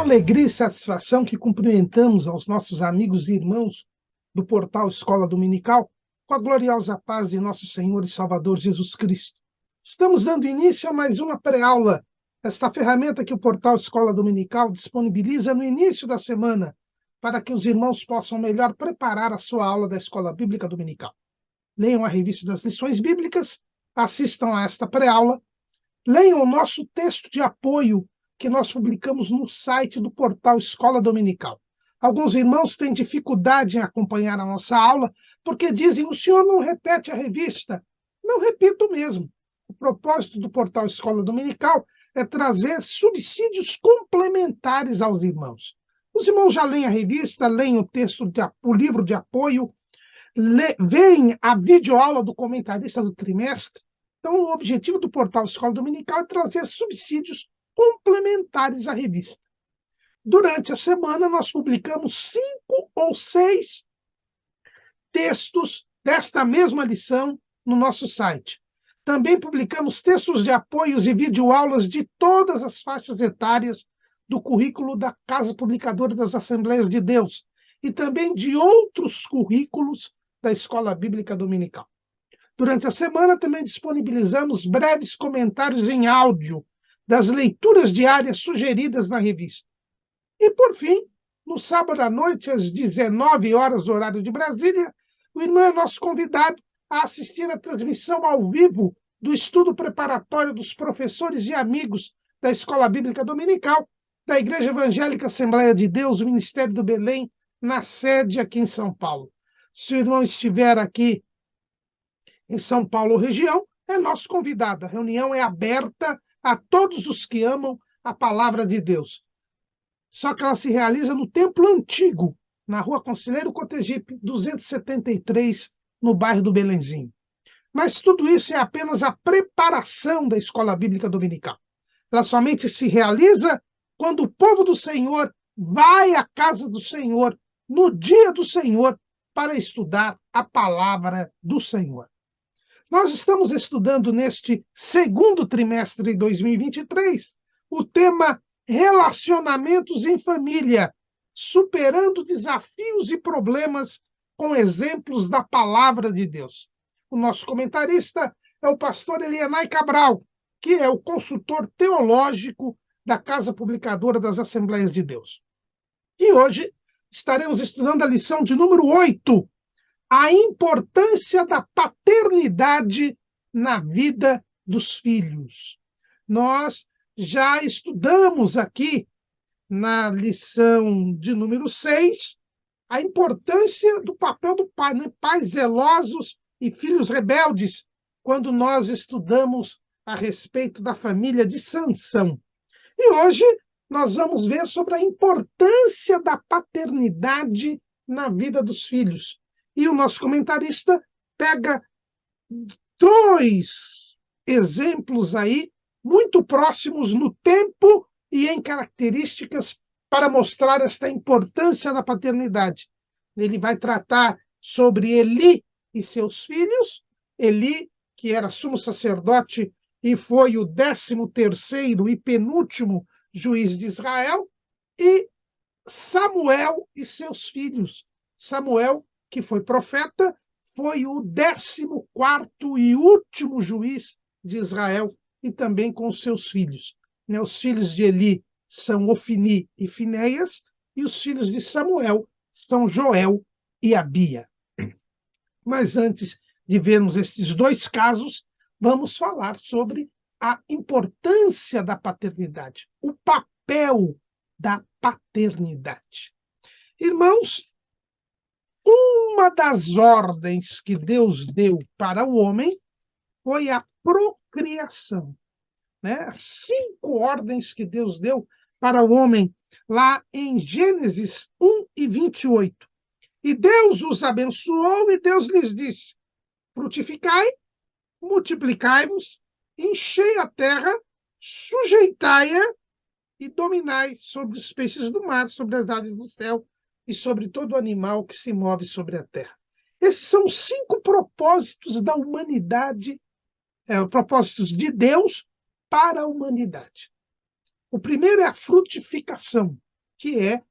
alegria e satisfação que cumprimentamos aos nossos amigos e irmãos do portal Escola Dominical com a gloriosa paz de nosso Senhor e Salvador Jesus Cristo. Estamos dando início a mais uma pré-aula, esta ferramenta que o portal Escola Dominical disponibiliza no início da semana para que os irmãos possam melhor preparar a sua aula da Escola Bíblica Dominical. Leiam a revista das lições bíblicas, assistam a esta pré-aula, leiam o nosso texto de apoio que nós publicamos no site do portal Escola Dominical. Alguns irmãos têm dificuldade em acompanhar a nossa aula porque dizem: o senhor não repete a revista. Não repito mesmo. O propósito do portal Escola Dominical é trazer subsídios complementares aos irmãos. Os irmãos já leem a revista, leem o texto, o livro de apoio, veem a videoaula do comentarista do trimestre. Então, o objetivo do portal Escola Dominical é trazer subsídios complementares à revista. Durante a semana, nós publicamos 5 ou 6 textos desta mesma lição no nosso site. Também publicamos textos de apoios e videoaulas de todas as faixas etárias do currículo da Casa Publicadora das Assembleias de Deus e também de outros currículos da Escola Bíblica Dominical. Durante a semana, também disponibilizamos breves comentários em áudio das leituras diárias sugeridas na revista. E, por fim, no sábado à noite, às 19 horas, horário de Brasília, o irmão é nosso convidado a assistir à transmissão ao vivo do estudo preparatório dos professores e amigos da Escola Bíblica Dominical, da Igreja Evangélica Assembleia de Deus, o Ministério do Belém, na sede aqui em São Paulo. Se o irmão estiver aqui em São Paulo região, é nosso convidado. A reunião é aberta a todos os que amam a palavra de Deus. Só que ela se realiza no Templo Antigo, na Rua Conselheiro Cotegipe, 273, no bairro do Belenzinho. Mas tudo isso é apenas a preparação da Escola Bíblica Dominical. Ela somente se realiza quando o povo do Senhor vai à casa do Senhor, no dia do Senhor, para estudar a palavra do Senhor. Nós estamos estudando neste segundo trimestre de 2023 o tema Relacionamentos em Família, superando desafios e problemas com exemplos da palavra de Deus. O nosso comentarista é o pastor Elianai Cabral, que é o consultor teológico da Casa Publicadora das Assembleias de Deus. E hoje estaremos estudando a lição de número 8, a importância da paternidade na vida dos filhos. Nós já estudamos aqui na lição de número 6 a importância do papel do pai, né? Pais zelosos e filhos rebeldes, quando nós estudamos a respeito da família de Sansão. E hoje nós vamos ver sobre a importância da paternidade na vida dos filhos. E o nosso comentarista pega 2 exemplos aí, muito próximos no tempo e em características, para mostrar esta importância da paternidade. Ele vai tratar sobre Eli e seus filhos, Eli, que era sumo sacerdote e foi o 13º e penúltimo juiz de Israel, e Samuel e seus filhos. Samuel, que foi profeta, foi o 14º e último juiz de Israel, e também com os seus filhos. Os filhos de Eli são Ofni e Finéias, e os filhos de Samuel são Joel e Abia. Mas antes de vermos estes 2 casos, vamos falar sobre a importância da paternidade, o papel da paternidade. Irmãos, uma das ordens que Deus deu para o homem foi a procriação. As 5 ordens que Deus deu para o homem, lá em Gênesis 1:28. E Deus os abençoou e Deus lhes disse: frutificai, multiplicai-vos, enchei a terra, sujeitai-a e dominai sobre os peixes do mar, sobre as aves do céu e sobre todo animal que se move sobre a terra. Esses são os 5 propósitos da humanidade, propósitos de Deus para a humanidade. O primeiro é a frutificação. que é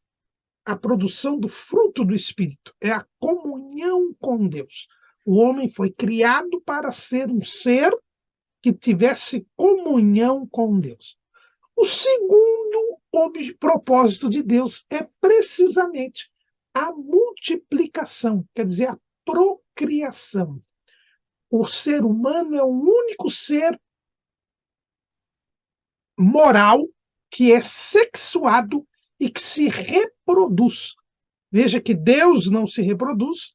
a produção do fruto do Espírito, é a comunhão com Deus. O homem foi criado para ser um ser que tivesse comunhão com Deus. O segundo propósito de Deus é precisamente a multiplicação, quer dizer, a procriação. O ser humano é o único ser moral que é sexuado e que se reproduz. Veja que Deus não se reproduz,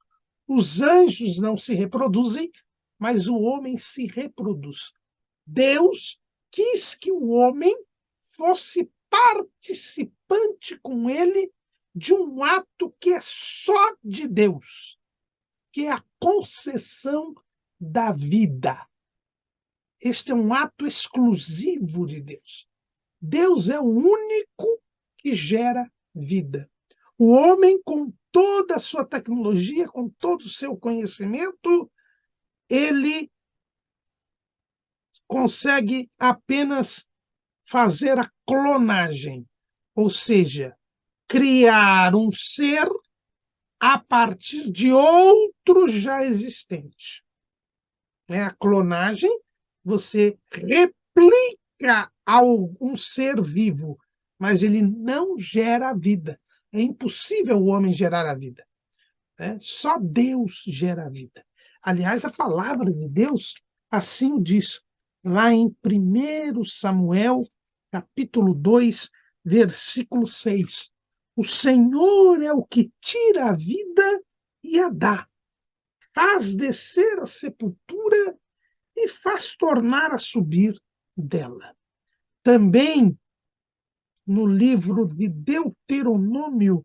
os anjos não se reproduzem, mas o homem se reproduz. Deus quis que o homem fosse participante com ele de um ato que é só de Deus, que é a concessão da vida. Este é um ato exclusivo de Deus. Deus é o único que gera vida. O homem, com toda a sua tecnologia, com todo o seu conhecimento, ele consegue apenas fazer a clonagem, ou seja, criar um ser a partir de outro já existente. A clonagem, você replica um ser vivo, mas ele não gera vida. É impossível o homem gerar a vida. Só Deus gera a vida. Aliás, a palavra de Deus assim o diz, lá em 1 Samuel, capítulo 2, versículo 6. O Senhor é o que tira a vida e a dá, faz descer a sepultura e faz tornar a subir dela. Também no livro de Deuteronômio,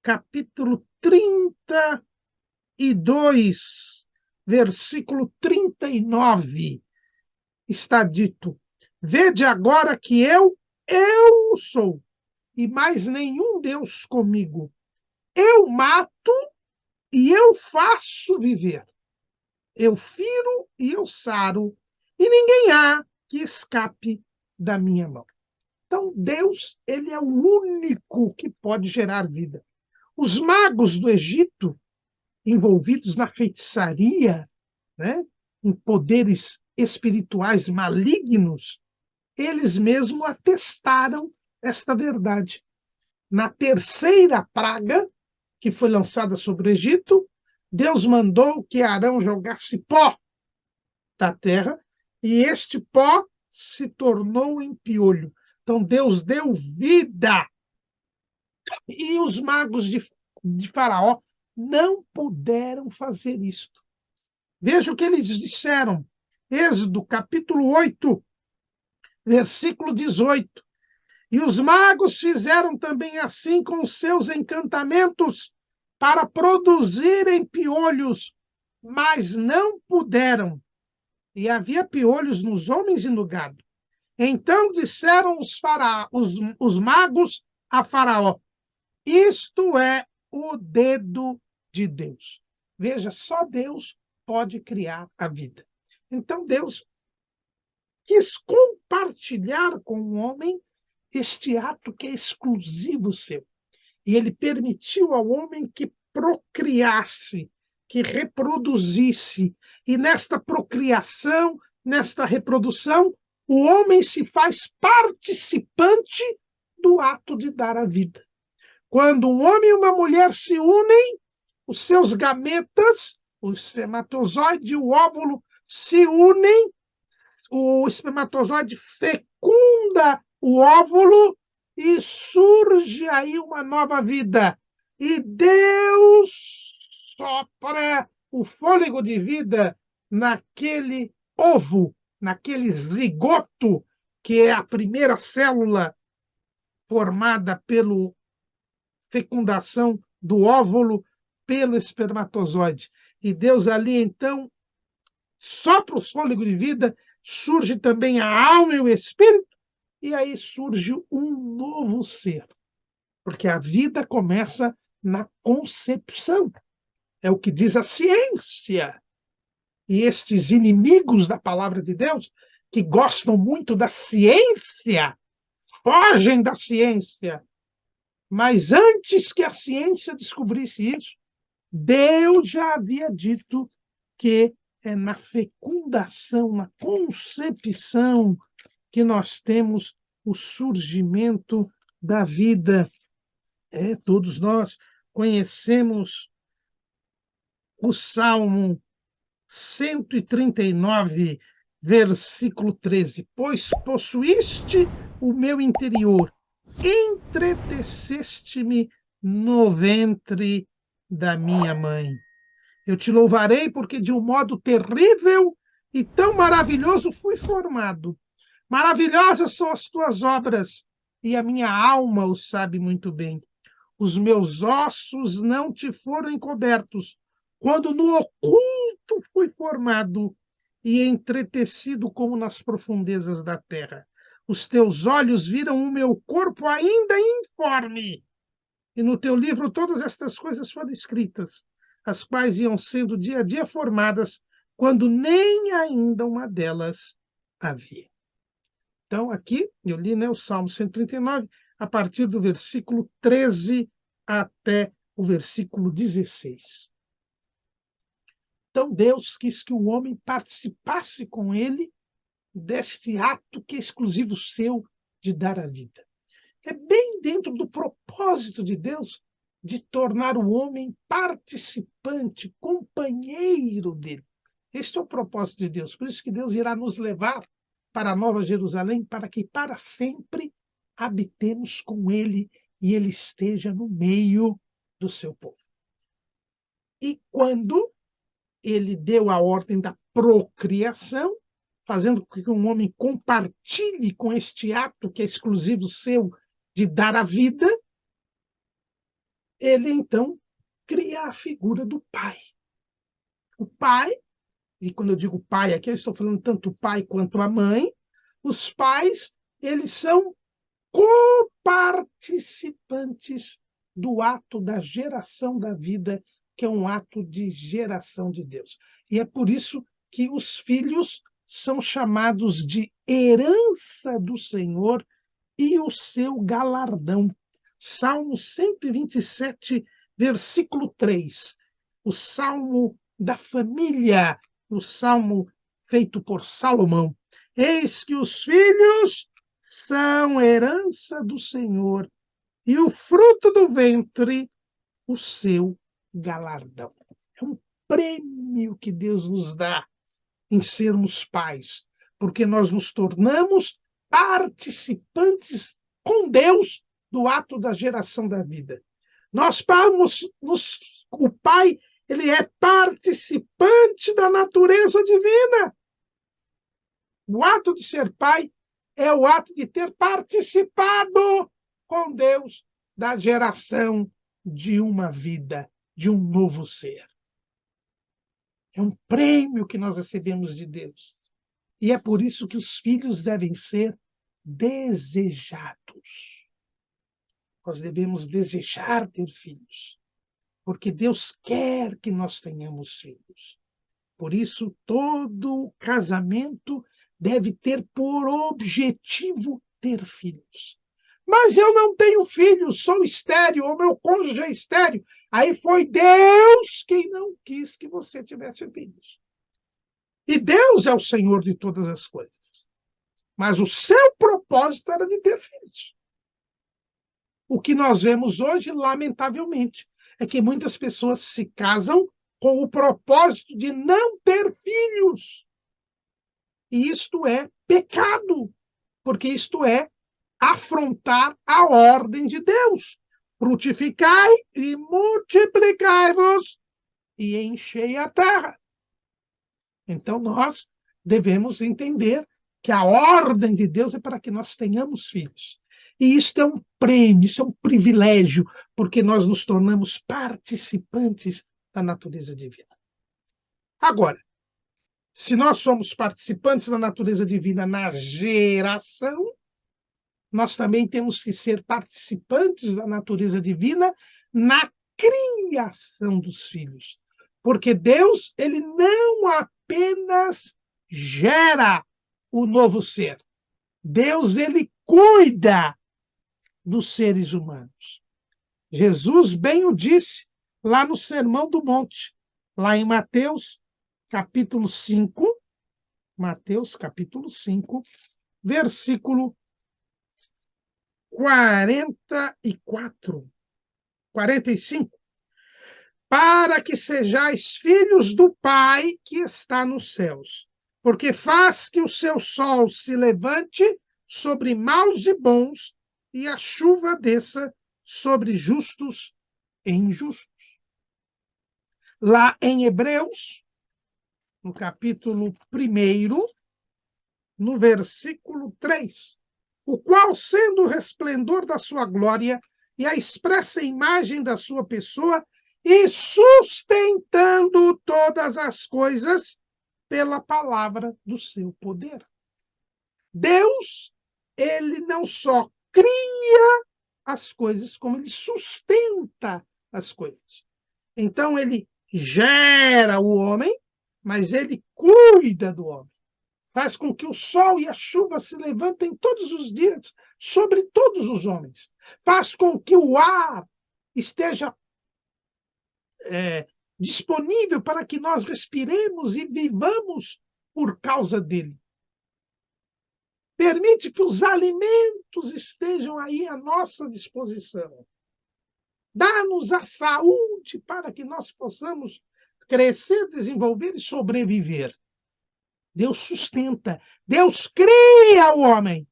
capítulo 32, versículo 39, está dito: Vede agora que eu sou, e mais nenhum Deus comigo. Eu mato e eu faço viver. Eu firo e eu saro, e ninguém há que escape da minha mão. Então, Deus, ele é o único que pode gerar vida. Os magos do Egito, envolvidos na feitiçaria, em poderes espirituais malignos, eles mesmos atestaram esta verdade. Na terceira praga, que foi lançada sobre o Egito, Deus mandou que Arão jogasse pó da terra, e este pó se tornou em piolho. Então Deus deu vida. E os magos de Faraó não puderam fazer isto. Veja o que eles disseram. Êxodo, capítulo 8, versículo 18. E os magos fizeram também assim com os seus encantamentos para produzirem piolhos, mas não puderam. E havia piolhos nos homens e no gado. Então disseram os magos a Faraó: isto é o dedo de Deus. Veja, só Deus pode criar a vida. Então Deus quis compartilhar com o homem este ato que é exclusivo seu. E ele permitiu ao homem que procriasse, que reproduzisse. E nesta procriação, nesta reprodução, o homem se faz participante do ato de dar a vida. Quando um homem e uma mulher se unem, os seus gametas, o espermatozoide e o óvulo se unem, o espermatozoide fecunda o óvulo e surge aí uma nova vida. E Deus sopra o fôlego de vida naquele ovo, naquele zigoto, que é a primeira célula formada pela fecundação do óvulo pelo espermatozoide. E Deus ali, então, sopra o fôlego de vida, surge também a alma e o espírito, e aí surge um novo ser. Porque a vida começa na concepção. É o que diz a ciência. E estes inimigos da palavra de Deus, que gostam muito da ciência, fogem da ciência. Mas antes que a ciência descobrisse isso, Deus já havia dito que é na fecundação, na concepção, que nós temos o surgimento da vida. Todos nós conhecemos o Salmo 139, versículo 13. Pois possuíste o meu interior, entreteceste-me no ventre da minha mãe. Eu te louvarei porque de um modo terrível e tão maravilhoso fui formado. Maravilhosas são as tuas obras, e a minha alma o sabe muito bem. Os meus ossos não te foram encobertos, quando no oculto fui formado e entretecido como nas profundezas da terra. Os teus olhos viram o meu corpo ainda informe, e no teu livro todas estas coisas foram escritas, as quais iam sendo dia a dia formadas, quando nem ainda uma delas havia. Então, aqui eu li, o Salmo 139, a partir do versículo 13 até o versículo 16. Então, Deus quis que o homem participasse com ele deste ato que é exclusivo seu de dar a vida. É bem dentro do propósito de Deus de tornar o homem participante, companheiro dele. Este é o propósito de Deus. Por isso que Deus irá nos levar para a Nova Jerusalém, para que para sempre habitemos com ele e ele esteja no meio do seu povo. E quando ele deu a ordem da procriação, fazendo com que um homem compartilhe com este ato que é exclusivo seu de dar a vida, ele então cria a figura do pai. O pai, e quando eu digo pai aqui, eu estou falando tanto o pai quanto a mãe, os pais, eles são coparticipantes do ato da geração da vida, que é um ato de geração de Deus. E é por isso que os filhos são chamados de herança do Senhor e o seu galardão. Salmo 127, versículo 3. O salmo da família, o salmo feito por Salomão. Eis que os filhos são herança do Senhor, e o fruto do ventre, o seu galardão. É um prêmio que Deus nos dá em sermos pais, porque nós nos tornamos participantes com Deus do ato da geração da vida. O pai, ele é participante da natureza divina. O ato de ser pai é o ato de ter participado com Deus da geração de uma vida, de um novo ser. É um prêmio que nós recebemos de Deus. E é por isso que os filhos devem ser desejados. Nós devemos desejar ter filhos, porque Deus quer que nós tenhamos filhos. Por isso, todo casamento deve ter por objetivo ter filhos. Mas eu não tenho filhos, sou estéril, ou meu cônjuge é estéril. Aí foi Deus quem não quis que você tivesse filhos. E Deus é o Senhor de todas as coisas. Mas o seu propósito era de ter filhos. O que nós vemos hoje, lamentavelmente, é que muitas pessoas se casam com o propósito de não ter filhos. E isto é pecado, porque isto é afrontar a ordem de Deus. Frutificai e multiplicai-vos e enchei a terra. Então nós devemos entender que a ordem de Deus é para que nós tenhamos filhos. E isto é um prêmio, isso é um privilégio, porque nós nos tornamos participantes da natureza divina. Agora, se nós somos participantes da natureza divina na geração, nós também temos que ser participantes da natureza divina na criação dos filhos. Porque Deus, ele não apenas gera o novo ser. Deus, ele cuida dos seres humanos. Jesus bem o disse lá no Sermão do Monte, lá em Mateus, capítulo 5, Mateus, capítulo 5, versículo 44, 45. Para que sejais filhos do Pai que está nos céus, porque faz que o seu sol se levante sobre maus e bons, e a chuva desça sobre justos e injustos. Lá em Hebreus, no capítulo 1, no versículo 3, o qual, sendo o resplendor da sua glória e a expressa imagem da sua pessoa, e sustentando todas as coisas pela palavra do seu poder. Deus, ele não só cria as coisas, como ele sustenta as coisas. Então, ele gera o homem, mas ele cuida do homem. Faz com que o sol e a chuva se levantem todos os dias sobre todos os homens. Faz com que o ar esteja disponível para que nós respiremos e vivamos por causa dele. Permite que os alimentos estejam aí à nossa disposição. Dá-nos a saúde para que nós possamos crescer, desenvolver e sobreviver. Deus sustenta, Deus cria o homem.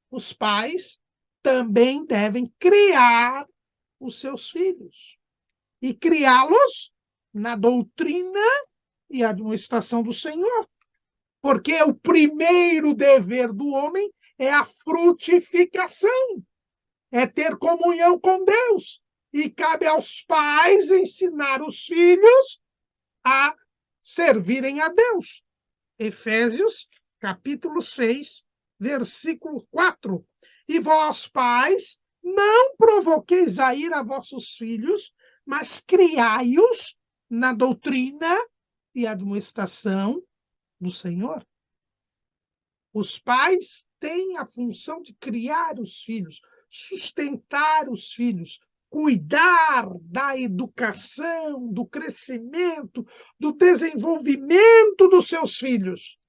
Os pais também devem criar os seus filhos e criá-los na doutrina e administração do Senhor. Porque o primeiro dever do homem é a frutificação, é ter comunhão com Deus. E cabe aos pais ensinar os filhos a servirem a Deus. Efésios, capítulo 6, versículo 4. E vós, pais, não provoqueis a ira a vossos filhos, mas criai-os na doutrina e admoestação do Senhor. Os pais têm a função de criar os filhos, sustentar os filhos, cuidar da educação, do crescimento, do desenvolvimento dos seus filhos,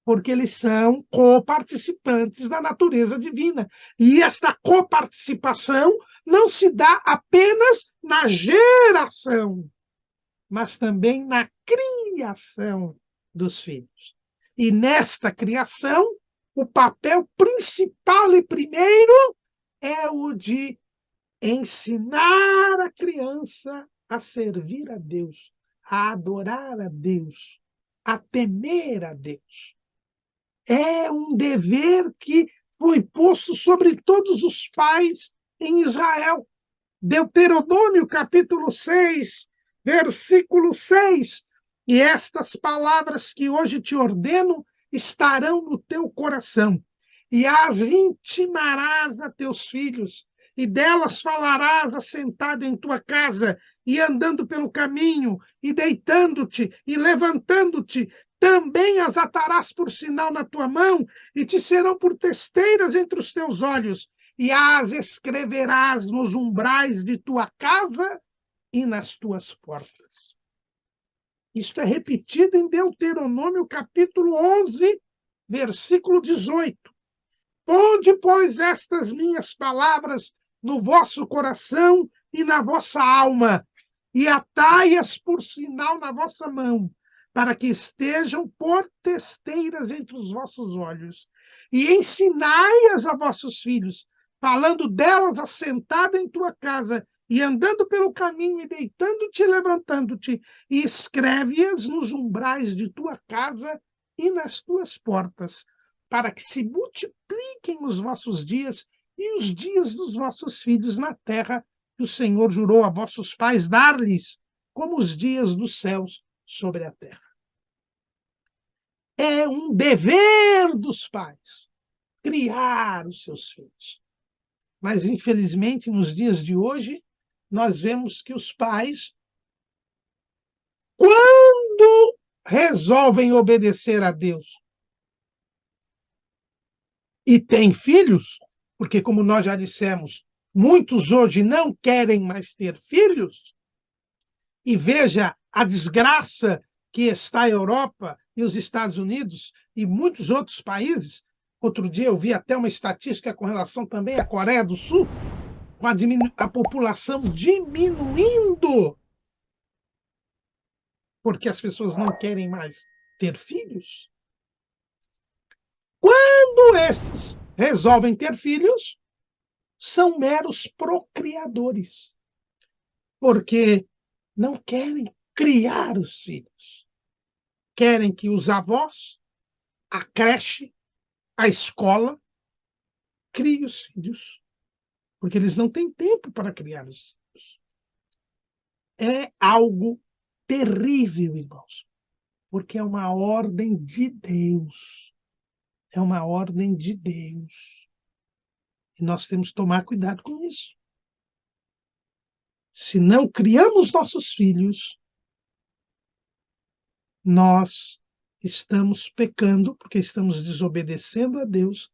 porque eles são coparticipantes da natureza divina. E esta coparticipação não se dá apenas na geração, mas também na criação dos filhos. E nesta criação, o papel principal e primeiro é o de ensinar a criança a servir a Deus, a adorar a Deus, a temer a Deus. É um dever que foi posto sobre todos os pais em Israel. Deuteronômio, capítulo 6, versículo 6. E estas palavras que hoje te ordeno estarão no teu coração, e as intimarás a teus filhos, e delas falarás assentado em tua casa, e andando pelo caminho, e deitando-te, e levantando-te. Também as atarás por sinal na tua mão, e te serão por testeiras entre os teus olhos, e as escreverás nos umbrais de tua casa e nas tuas portas. Isto é repetido em Deuteronômio, capítulo 11, versículo 18. Ponde, pois, estas minhas palavras no vosso coração e na vossa alma, e atai-as por sinal na vossa mão, para que estejam por testeiras entre os vossos olhos, e ensinai-as a vossos filhos, falando delas assentada em tua casa, e andando pelo caminho, e deitando-te e levantando-te, e escreve-as nos umbrais de tua casa e nas tuas portas, para que se multipliquem os vossos dias e os dias dos vossos filhos na terra que o Senhor jurou a vossos pais dar-lhes, como os dias dos céus sobre a terra. É um dever dos pais criar os seus filhos. Mas, infelizmente, nos dias de hoje, nós vemos que os pais, quando resolvem obedecer a Deus e têm filhos, porque, como nós já dissemos, muitos hoje não querem mais ter filhos, e veja a desgraça que está a Europa e os Estados Unidos e muitos outros países. Outro dia eu vi até uma estatística com relação também à Coreia do Sul, com a população diminuindo, porque as pessoas não querem mais ter filhos. Quando esses resolvem ter filhos, são meros procriadores, porque não querem criar os filhos. Querem que os avós, a creche, a escola, criem os filhos, porque eles não têm tempo para criar os filhos. É algo terrível, irmãos, porque é uma ordem de Deus. É uma ordem de Deus. E nós temos que tomar cuidado com isso. Se não criamos nossos filhos, nós estamos pecando, porque estamos desobedecendo a Deus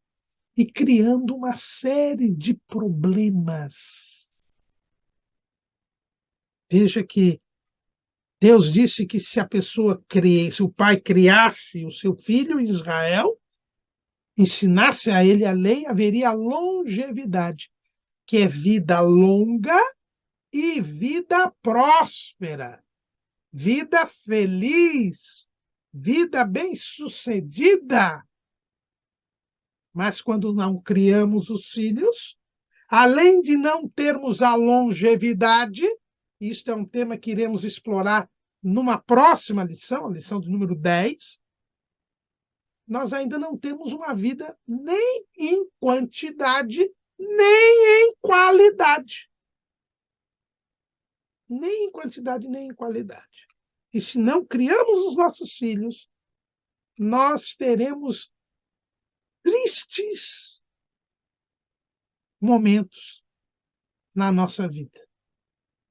e criando uma série de problemas. Veja que Deus disse que se se o pai criasse o seu filho em Israel, ensinasse a ele a lei, haveria longevidade, que é vida longa e vida próspera, vida feliz, vida bem-sucedida. Mas quando não criamos os filhos, além de não termos a longevidade, isto é um tema que iremos explorar numa próxima lição, a lição de número 10, nós ainda não temos uma vida nem em quantidade, nem em qualidade. Nem em quantidade, nem em qualidade. E se não criamos os nossos filhos, nós teremos tristes momentos na nossa vida.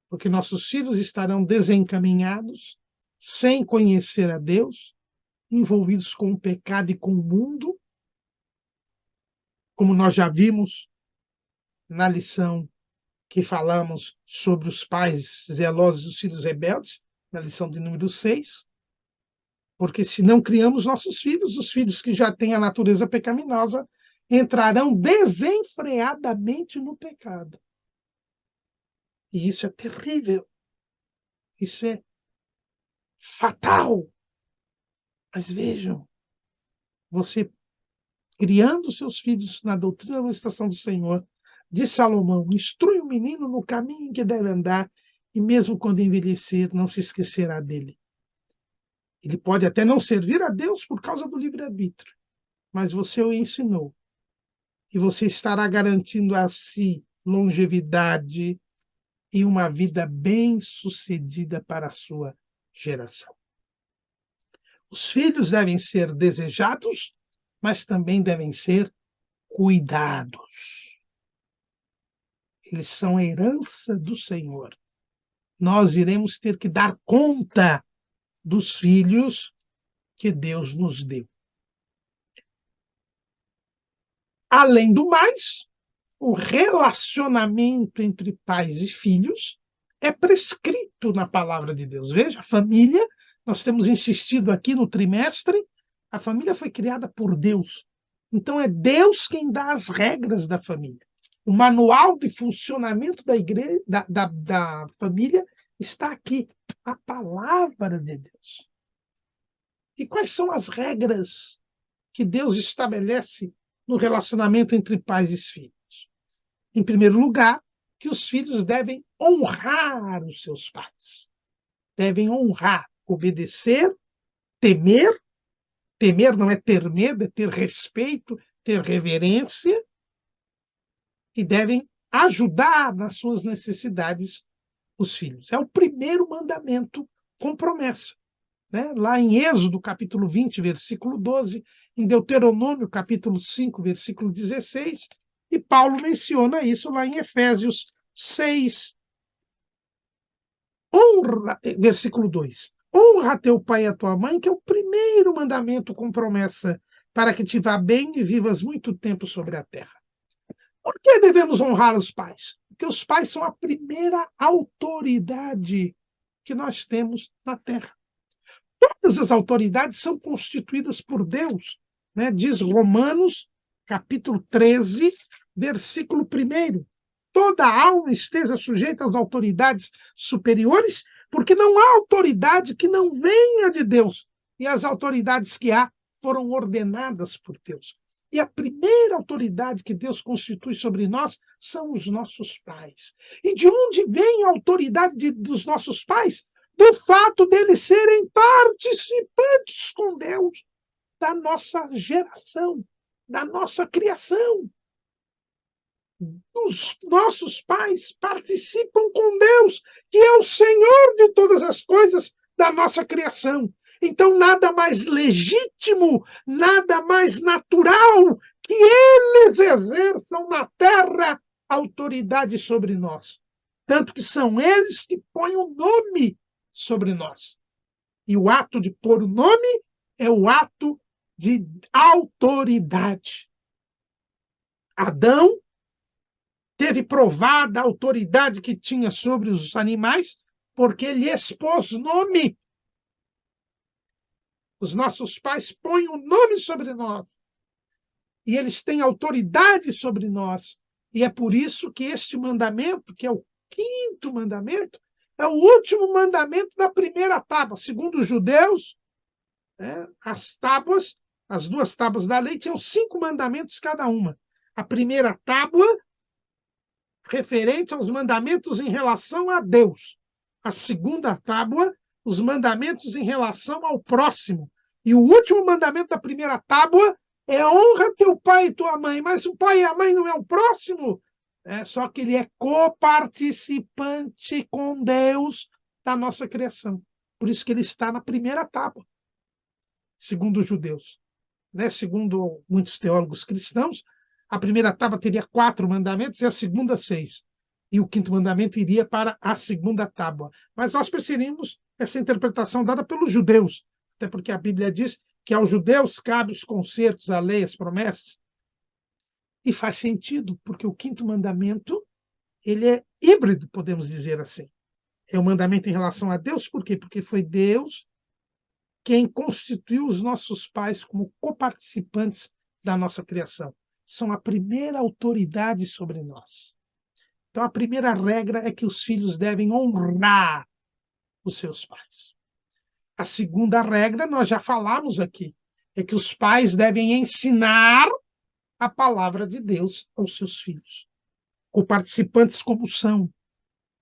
Porque nossos filhos estarão desencaminhados, sem conhecer a Deus, envolvidos com o pecado e com o mundo, como nós já vimos na lição que falamos sobre os pais zelosos e os filhos rebeldes, na lição de número 6, porque se não criamos nossos filhos, os filhos que já têm a natureza pecaminosa entrarão desenfreadamente no pecado. E isso é terrível. Isso é fatal. Mas vejam, você criando seus filhos na doutrina da administração do Senhor, de Salomão, instrui o menino no caminho em que deve andar, e mesmo quando envelhecer, não se esquecerá dele. Ele pode até não servir a Deus por causa do livre-arbítrio, mas você o ensinou. E você estará garantindo a si longevidade e uma vida bem-sucedida para a sua geração. Os filhos devem ser desejados, mas também devem ser cuidados. Eles são a herança do Senhor. Nós iremos ter que dar conta dos filhos que Deus nos deu. Além do mais, o relacionamento entre pais e filhos é prescrito na palavra de Deus. Veja, a família, nós temos insistido aqui no trimestre, a família foi criada por Deus. Então é Deus quem dá as regras da família. O manual de funcionamento da igreja, da família está aqui, a palavra de Deus. E quais são as regras que Deus estabelece no relacionamento entre pais e filhos? Em primeiro lugar, que os filhos devem honrar os seus pais. Devem honrar, obedecer, temer. Temer não é ter medo, é ter respeito, ter reverência. E devem ajudar nas suas necessidades os filhos. É o primeiro mandamento com promessa. Né? Lá em Êxodo, capítulo 20, versículo 12, em Deuteronômio, capítulo 5, versículo 16, e Paulo menciona isso lá em Efésios 6, versículo 2. Honra teu pai e a tua mãe, que é o primeiro mandamento com promessa, para que te vá bem e vivas muito tempo sobre a terra. Por que devemos honrar os pais? Porque os pais são a primeira autoridade que nós temos na Terra. Todas as autoridades são constituídas por Deus, né? Diz Romanos, capítulo 13, versículo 1. Toda alma esteja sujeita às autoridades superiores, porque não há autoridade que não venha de Deus, e as autoridades que há foram ordenadas por Deus. E a primeira autoridade que Deus constitui sobre nós são os nossos pais. E de onde vem a autoridade dos nossos pais? Do fato deles serem participantes com Deus da nossa geração, da nossa criação. Os nossos pais participam com Deus, que é o Senhor de todas as coisas da nossa criação. Então, nada mais legítimo, nada mais natural que eles exerçam na terra autoridade sobre nós. Tanto que são eles que põem o nome sobre nós. E o ato de pôr o nome é o ato de autoridade. Adão teve provada a autoridade que tinha sobre os animais, porque ele expôs nome. Os nossos pais põem o nome sobre nós. E eles têm autoridade sobre nós. E é por isso que este mandamento, que é o 5º mandamento, é o último mandamento da primeira tábua. Segundo os judeus, as tábuas, as 2 tábuas da lei, tinham 5 mandamentos cada uma. A primeira tábua, referente aos mandamentos em relação a Deus. A segunda tábua, os mandamentos em relação ao próximo. E o último mandamento da primeira tábua é honra teu pai e tua mãe. Mas o pai e a mãe não é o próximo? Só que ele é coparticipante com Deus da nossa criação. Por isso que ele está na primeira tábua, segundo os judeus. Segundo muitos teólogos cristãos, a primeira tábua teria 4 mandamentos e a segunda 6. E o 5º mandamento iria para a segunda tábua. Mas nós percebemos essa interpretação dada pelos judeus, até porque a Bíblia diz que aos judeus cabe os concertos, a lei, as promessas. E faz sentido, porque o 5º mandamento ele é híbrido, podemos dizer assim. É o mandamento em relação a Deus, por quê? Porque foi Deus quem constituiu os nossos pais como coparticipantes da nossa criação. São a primeira autoridade sobre nós. Então, a primeira regra é que os filhos devem honrar os seus pais. A segunda regra, nós já falamos aqui, é que os pais devem ensinar a palavra de Deus aos seus filhos. Coparticipantes como são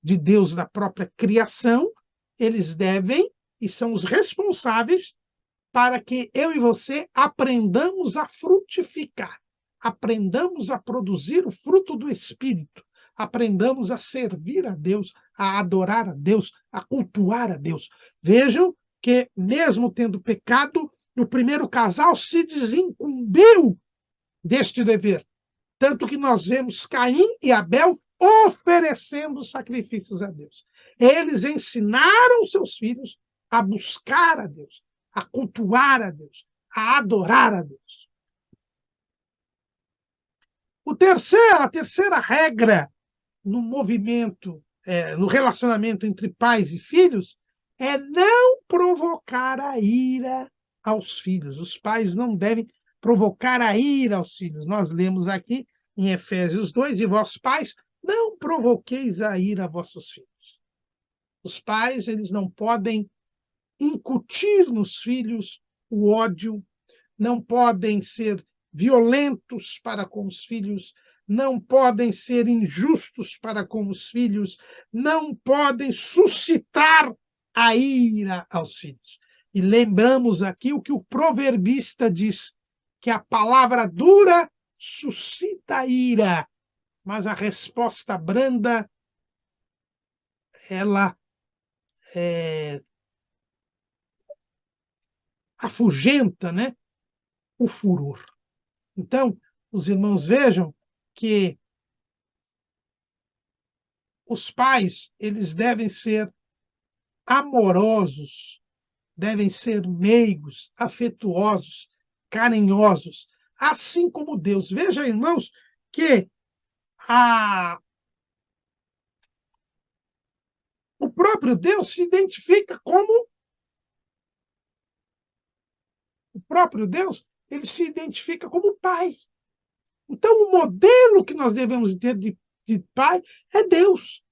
de Deus da própria criação, eles devem e são os responsáveis para que eu e você aprendamos a frutificar, aprendamos a produzir o fruto do Espírito, aprendamos a servir a Deus, a adorar a Deus, a cultuar a Deus. Vejam que, mesmo tendo pecado, o primeiro casal se desincumbiu deste dever. Tanto que nós vemos Caim e Abel oferecendo sacrifícios a Deus. Eles ensinaram seus filhos a buscar a Deus, a cultuar a Deus, a adorar a Deus. A terceira regra no movimento, no relacionamento entre pais e filhos, é não provocar a ira aos filhos. Os pais não devem provocar a ira aos filhos. Nós lemos aqui em Efésios 2, e vós pais, não provoqueis a ira a vossos filhos. Os pais, eles não podem incutir nos filhos o ódio, não podem ser violentos para com os filhos, não podem ser injustos para com os filhos, não podem suscitar a ira aos filhos. E lembramos aqui o que o proverbista diz, que a palavra dura suscita a ira, mas a resposta branda, ela afugenta, o furor. Então, os irmãos vejam que os pais, eles devem ser amorosos, devem ser meigos, afetuosos, carinhosos, assim como Deus. Veja, irmãos, que o próprio Deus se identifica como o próprio Deus, ele se identifica como pai. Então, o modelo que nós devemos ter de pai é Deus,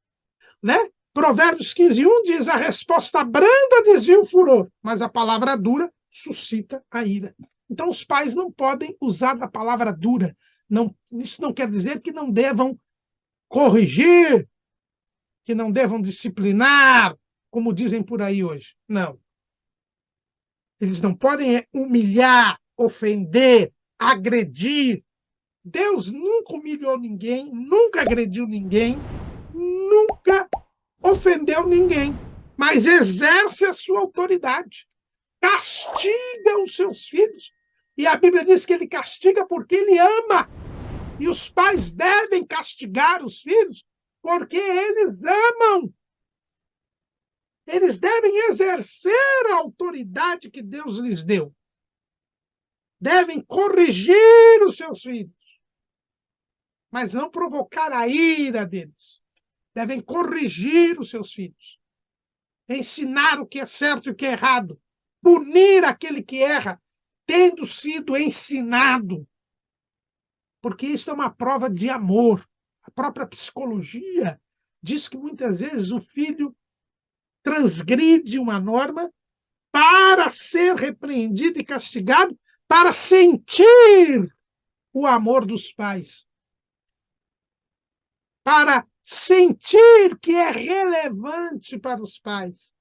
né? Provérbios 15:1 diz: a resposta branda desvia o furor, mas a palavra dura suscita a ira. Então, os pais não podem usar da palavra dura. Não, isso não quer dizer que não devam corrigir, que não devam disciplinar, como dizem por aí hoje. Não. Eles não podem humilhar, ofender, agredir. Deus nunca humilhou ninguém, nunca agrediu ninguém, nunca ofendeu ninguém, mas exerce a sua autoridade, castiga os seus filhos. E a Bíblia diz que ele castiga porque ele ama. E os pais devem castigar os filhos porque eles amam. Eles devem exercer a autoridade que Deus lhes deu. Devem corrigir os seus filhos, mas não provocar a ira deles. Devem corrigir os seus filhos, ensinar o que é certo e o que é errado, punir aquele que erra, tendo sido ensinado, porque isso é uma prova de amor. A própria psicologia diz que muitas vezes o filho transgride uma norma para ser repreendido e castigado, para sentir o amor dos pais, para sentir que é relevante para os pais,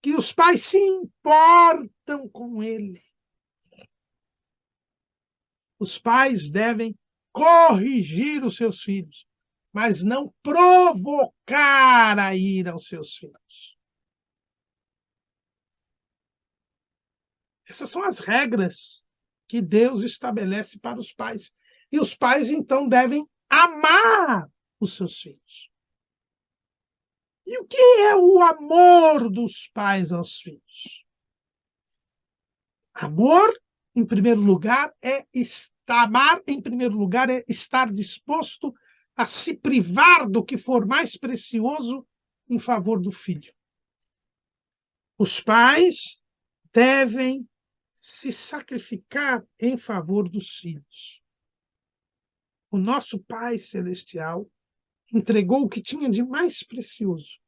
que os pais se importam com ele. Os pais devem corrigir os seus filhos, mas não provocar a ira aos seus filhos. Essas são as regras que Deus estabelece para os pais. E os pais, então, devem amar os seus filhos. E o que é o amor dos pais aos filhos? Amor, em primeiro lugar, amar, em primeiro lugar, é estar disposto a se privar do que for mais precioso em favor do filho. Os pais devem se sacrificar em favor dos filhos. O nosso Pai Celestial entregou o que tinha de mais precioso,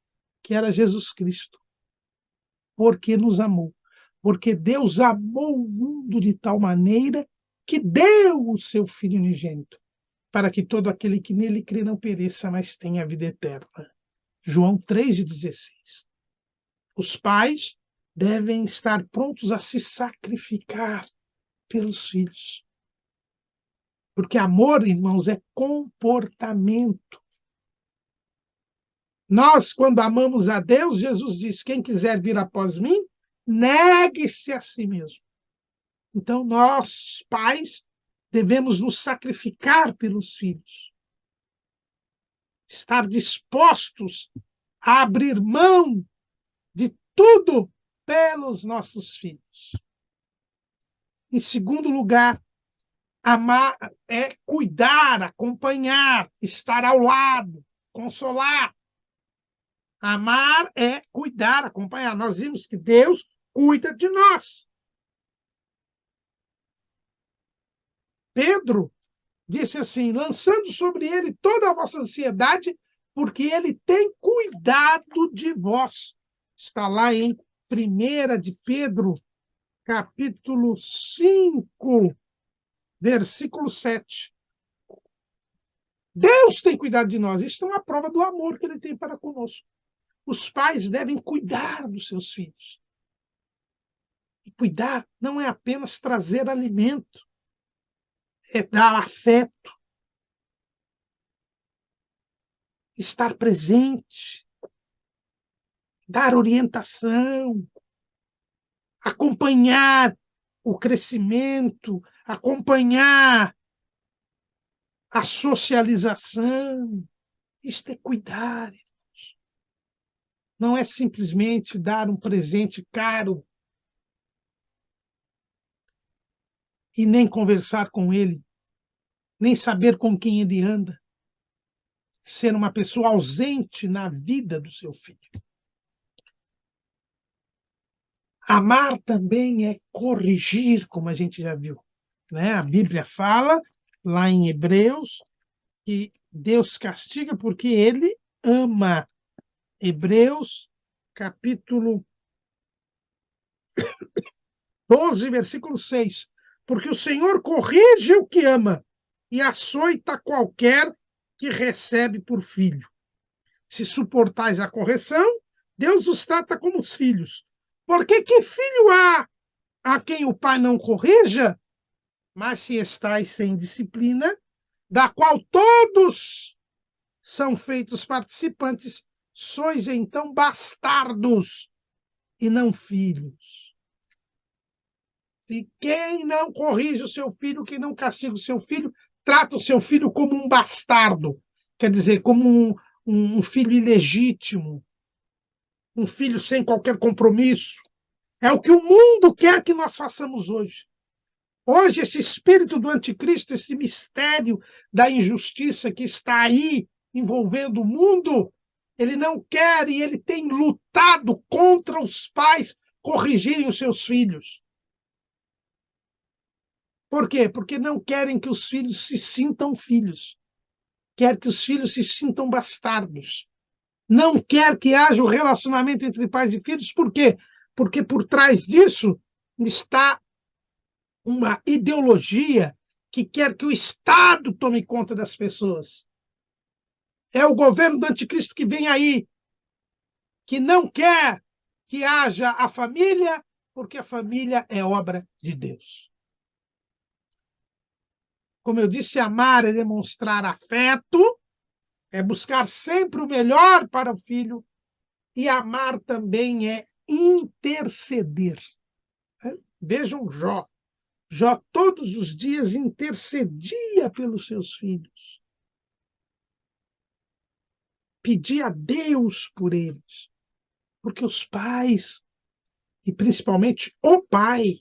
que era Jesus Cristo, porque nos amou. Porque Deus amou o mundo de tal maneira que deu o seu Filho unigênito, para que todo aquele que nele crê não pereça, mas tenha a vida eterna. João 3,16. Os pais devem estar prontos a se sacrificar pelos filhos. Porque amor, irmãos, é comportamento. Nós, quando amamos a Deus, Jesus diz: quem quiser vir após mim, negue-se a si mesmo. Então, nós, pais, devemos nos sacrificar pelos filhos. Estar dispostos a abrir mão de tudo pelos nossos filhos. Em segundo lugar, amar é cuidar, acompanhar, estar ao lado, consolar. Amar é cuidar, acompanhar. Nós vimos que Deus cuida de nós. Pedro disse assim: lançando sobre ele toda a vossa ansiedade, porque ele tem cuidado de vós. Está lá em 1 de Pedro, capítulo 5, versículo 7. Deus tem cuidado de nós. Isso é uma prova do amor que ele tem para conosco. Os pais devem cuidar dos seus filhos. E cuidar não é apenas trazer alimento, é dar afeto, estar presente, dar orientação, acompanhar o crescimento, acompanhar a socialização. Isto é cuidar. Não é simplesmente dar um presente caro e nem conversar com ele, nem saber com quem ele anda. ser uma pessoa ausente na vida do seu filho. Amar também é corrigir, como a gente já viu, né? A Bíblia fala, lá em Hebreus, que Deus castiga porque Ele ama. Hebreus, capítulo 12, versículo 6. Porque o Senhor corrige o que ama e açoita qualquer que recebe por filho. Se suportais a correção, Deus os trata como os filhos. Porque que filho há a quem o pai não corrija? Mas se estáis sem disciplina, da qual todos são feitos participantes, sois então bastardos e não filhos. E quem não corrige o seu filho, quem não castiga o seu filho, trata o seu filho como um bastardo, quer dizer, como um filho ilegítimo, um filho sem qualquer compromisso. É o que o mundo quer que nós façamos hoje. Hoje, esse espírito do anticristo, esse mistério da injustiça que está aí envolvendo o mundo, ele não quer e ele tem lutado contra os pais corrigirem os seus filhos. Por quê? Porque não querem que os filhos se sintam filhos. Quer que os filhos se sintam bastardos. Não quer que haja um relacionamento entre pais e filhos. Por quê? Porque por trás disso está uma ideologia que quer que o Estado tome conta das pessoas. É o governo do anticristo que vem aí, que não quer que haja a família, porque a família é obra de Deus. Como eu disse, amar é demonstrar afeto, é buscar sempre o melhor para o filho, e amar também é interceder. Vejam Jó. Jó todos os dias intercedia pelos seus filhos. Pedia a Deus por eles. Porque os pais, e principalmente o pai,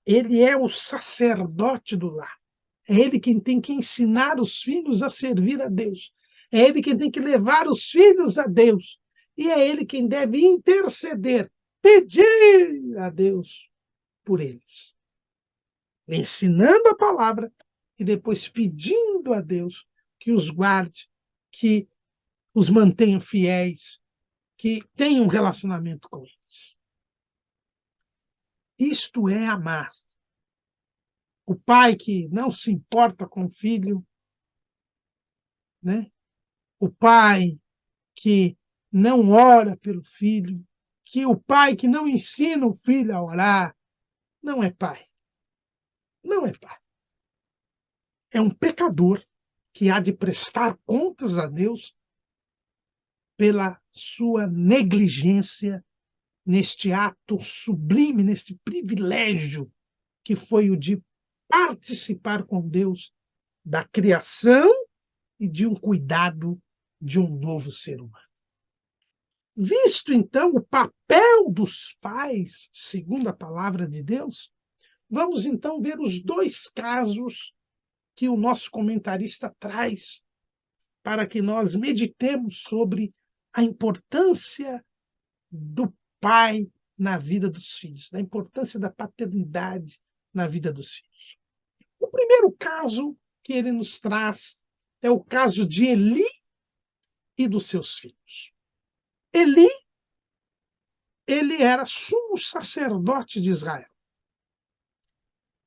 ele é o sacerdote do lar. É ele quem tem que ensinar os filhos a servir a Deus. É ele quem tem que levar os filhos a Deus. E é ele quem deve interceder, pedir a Deus por eles. Ensinando a palavra e depois pedindo a Deus que os guarde, que os mantenha fiéis, que tenha um relacionamento com eles. Isto é amar. O pai que não se importa com o filho, né? O pai que não ora pelo filho, que o pai que não ensina o filho a orar, não é pai. Não é pai. É um pecador que há de prestar contas a Deus pela sua negligência neste ato sublime, neste privilégio que foi o de participar com Deus da criação e de um cuidado de um novo ser humano. Visto, então, o papel dos pais, segundo a palavra de Deus, vamos, então, ver os dois casos que o nosso comentarista traz para que nós meditemos sobre a importância do pai na vida dos filhos, da importância da paternidade na vida dos filhos. O primeiro caso que ele nos traz é o caso de Eli e dos seus filhos. Eli, ele era sumo sacerdote de Israel.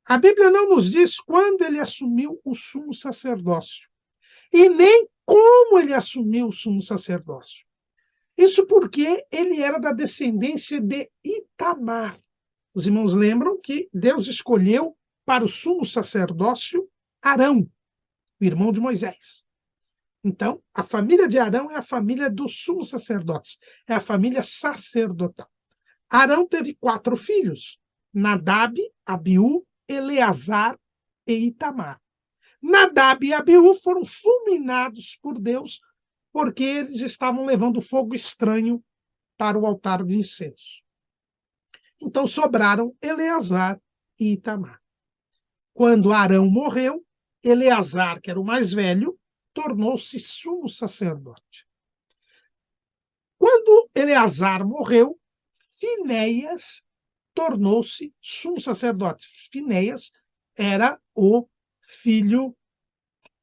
A Bíblia não nos diz quando ele assumiu o sumo sacerdócio e nem como ele assumiu o sumo sacerdócio. Isso porque ele era da descendência de Itamar. Os irmãos lembram que Deus escolheu para o sumo sacerdócio Arão, o irmão de Moisés. Então, a família de Arão é a família dos sumos sacerdotes, é a família sacerdotal. Arão teve 4 filhos: Nadab, Abiú, Eleazar e Itamar. Nadab e Abiú foram fulminados por Deus porque eles estavam levando fogo estranho para o altar de incenso. Então sobraram Eleazar e Itamar. Quando Arão morreu, Eleazar, que era o mais velho, tornou-se sumo sacerdote. Quando Eleazar morreu, Finéias tornou-se sumo sacerdote. Finéias era o filho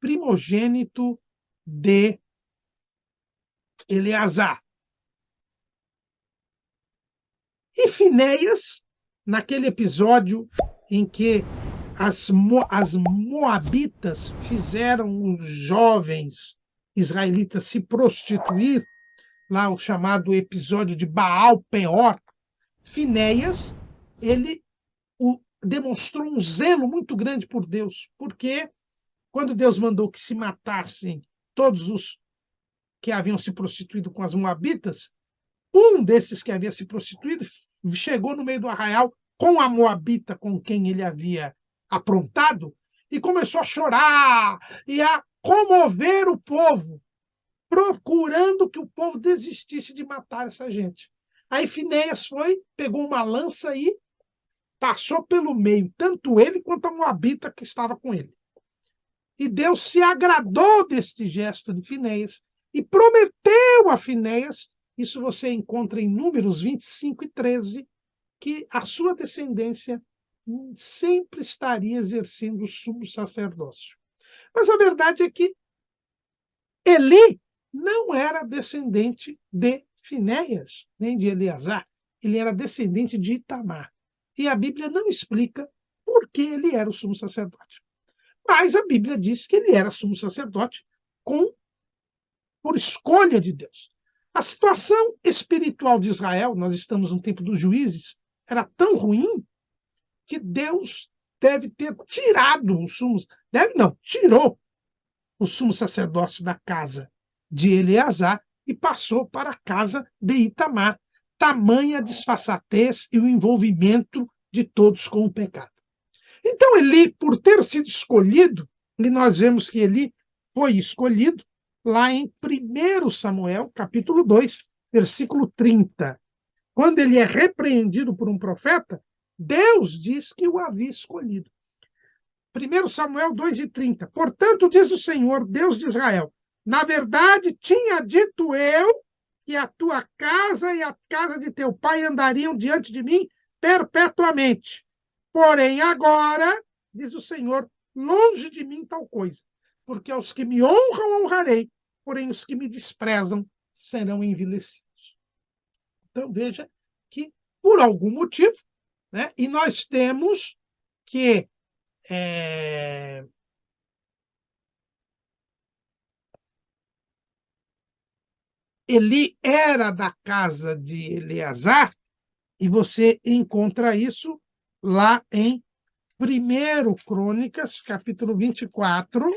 primogênito de Eleazar. E Finéias, naquele episódio em que as moabitas fizeram os jovens israelitas se prostituir, lá o chamado episódio de Baal Peor, Finéias, ele demonstrou um zelo muito grande por Deus, porque quando Deus mandou que se matassem todos os que haviam se prostituído com as moabitas, um desses que havia se prostituído chegou no meio do arraial com a moabita com quem ele havia aprontado e começou a chorar e a comover o povo, procurando que o povo desistisse de matar essa gente. Aí Finéias foi, pegou uma lança e passou pelo meio, tanto ele quanto a moabita que estava com ele. E Deus se agradou deste gesto de Finéias e prometeu a Finéias, isso você encontra em Números 25 e 13, que a sua descendência sempre estaria exercendo o sumo sacerdócio. Mas a verdade é que Eli não era descendente de Finéias, nem de Eleazar. Ele era descendente de Itamar. E a Bíblia não explica por que ele era o sumo sacerdote. Mas a Bíblia diz que ele era sumo sacerdote por escolha de Deus. A situação espiritual de Israel, nós estamos no tempo dos juízes, era tão ruim que Deus deve ter tirado o sumo, deve não, tirou o sumo sacerdócio da casa de Eleazar e passou para a casa de Itamar. Tamanha disfarçatez e o envolvimento de todos com o pecado. Então, Eli, por ter sido escolhido, e nós vemos que Eli foi escolhido lá em 1 Samuel, capítulo 2, versículo 30. Quando ele é repreendido por um profeta, Deus diz que o havia escolhido. 1 Samuel 2:30. Portanto, diz o Senhor, Deus de Israel, na verdade tinha dito eu que a tua casa e a casa de teu pai andariam diante de mim perpetuamente. Porém, agora, diz o Senhor, longe de mim tal coisa, porque aos que me honram, honrarei, porém os que me desprezam serão envelhecidos. Então, veja que, por algum motivo, né, e nós temos que Eli era da casa de Eleazar, e você encontra isso lá em 1 Crônicas, capítulo 24,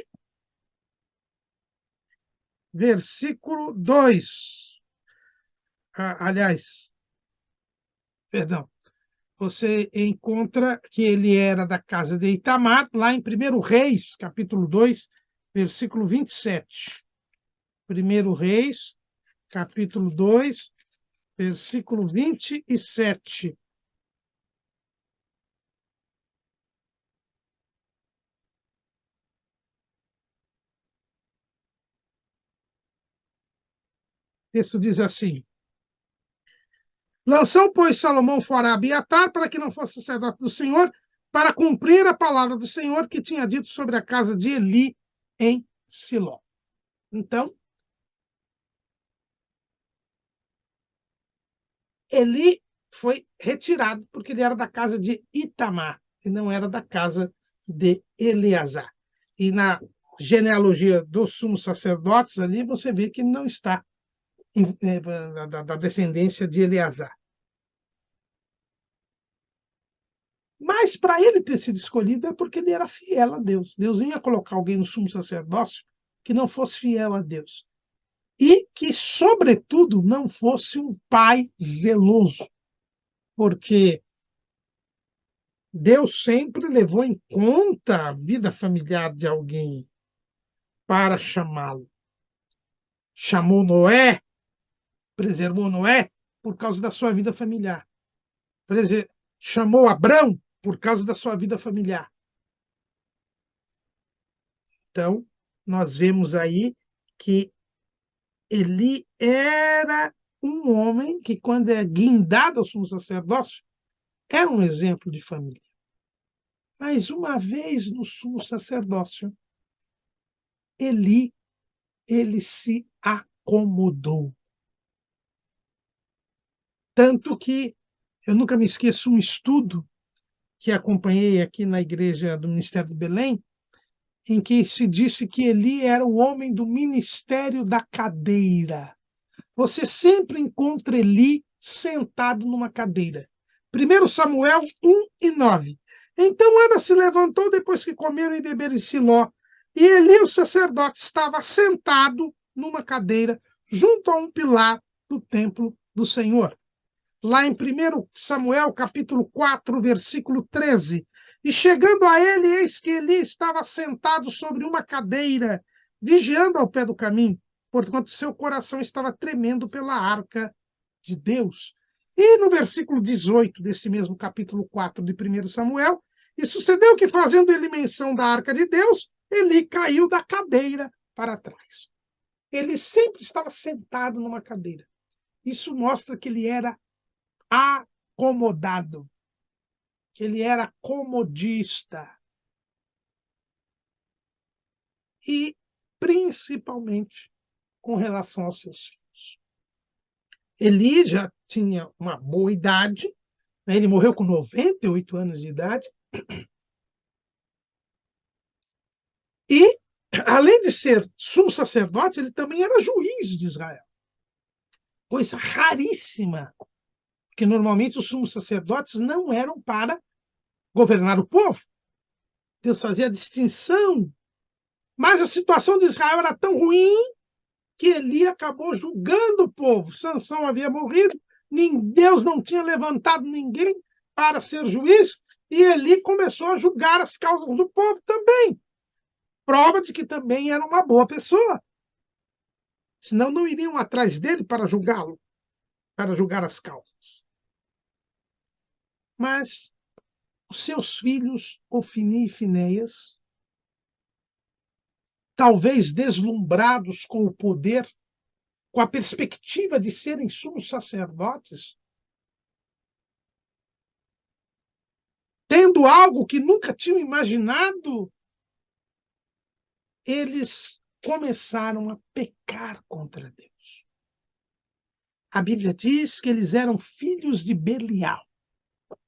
versículo 2. Aliás, perdão, você encontra que ele era da casa de Itamar, lá em 1 Reis, capítulo 2, versículo 27. 1 Reis, capítulo 2, versículo 27. O texto diz assim: lançou, pois, Salomão fora Abiatar, para que não fosse sacerdote do Senhor, para cumprir a palavra do Senhor que tinha dito sobre a casa de Eli em Siló. Então, Eli foi retirado porque ele era da casa de Itamar e não era da casa de Eleazar. E na genealogia dos sumos sacerdotes ali você vê que ele não está da descendência de Eleazar. Mas para ele ter sido escolhido é porque ele era fiel a Deus. Deus não ia colocar alguém no sumo sacerdócio que não fosse fiel a Deus. E que, sobretudo, não fosse um pai zeloso. Porque Deus sempre levou em conta a vida familiar de alguém para chamá-lo. Chamou Noé, preservou Noé por causa da sua vida familiar. Chamou Abrão por causa da sua vida familiar. Então, nós vemos aí que Eli era um homem que, quando é guindado ao sumo sacerdócio, era um exemplo de família. Mas uma vez no sumo sacerdócio, Eli, ele se acomodou. Tanto que eu nunca me esqueço um estudo que acompanhei aqui na igreja do Ministério de Belém, em que se disse que Eli era o homem do ministério da cadeira. Você sempre encontra Eli sentado numa cadeira. 1 Samuel 1:9. Então Ana se levantou depois que comeram e beberam em Siló, e Eli, o sacerdote, estava sentado numa cadeira junto a um pilar do templo do Senhor. Lá em 1 Samuel, capítulo 4, versículo 13. E chegando a ele, eis que Eli estava sentado sobre uma cadeira, vigiando ao pé do caminho, porquanto seu coração estava tremendo pela arca de Deus. E no versículo 18 desse mesmo capítulo 4 de 1 Samuel, e sucedeu que, fazendo ele menção da arca de Deus, Eli caiu da cadeira para trás. Ele sempre estava sentado numa cadeira. Isso mostra que ele era acomodado, que ele era comodista. E, principalmente, com relação aos seus filhos. Eli já tinha uma boa idade, né? Ele morreu com 98 anos de idade. E, além de ser sumo sacerdote, ele também era juiz de Israel. Coisa raríssima, porque normalmente os sumos sacerdotes não eram para governar o povo. Deus fazia distinção. Mas a situação de Israel era tão ruim que Eli acabou julgando o povo. Sansão havia morrido, Deus não tinha levantado ninguém para ser juiz, e Eli começou a julgar as causas do povo também. Prova de que também era uma boa pessoa. Senão não iriam atrás dele para julgá-lo, para julgar as causas. Mas os seus filhos, Ofni e Finéias, talvez deslumbrados com o poder, com a perspectiva de serem sumos sacerdotes, tendo algo que nunca tinham imaginado, eles começaram a pecar contra Deus. A Bíblia diz que eles eram filhos de Belial,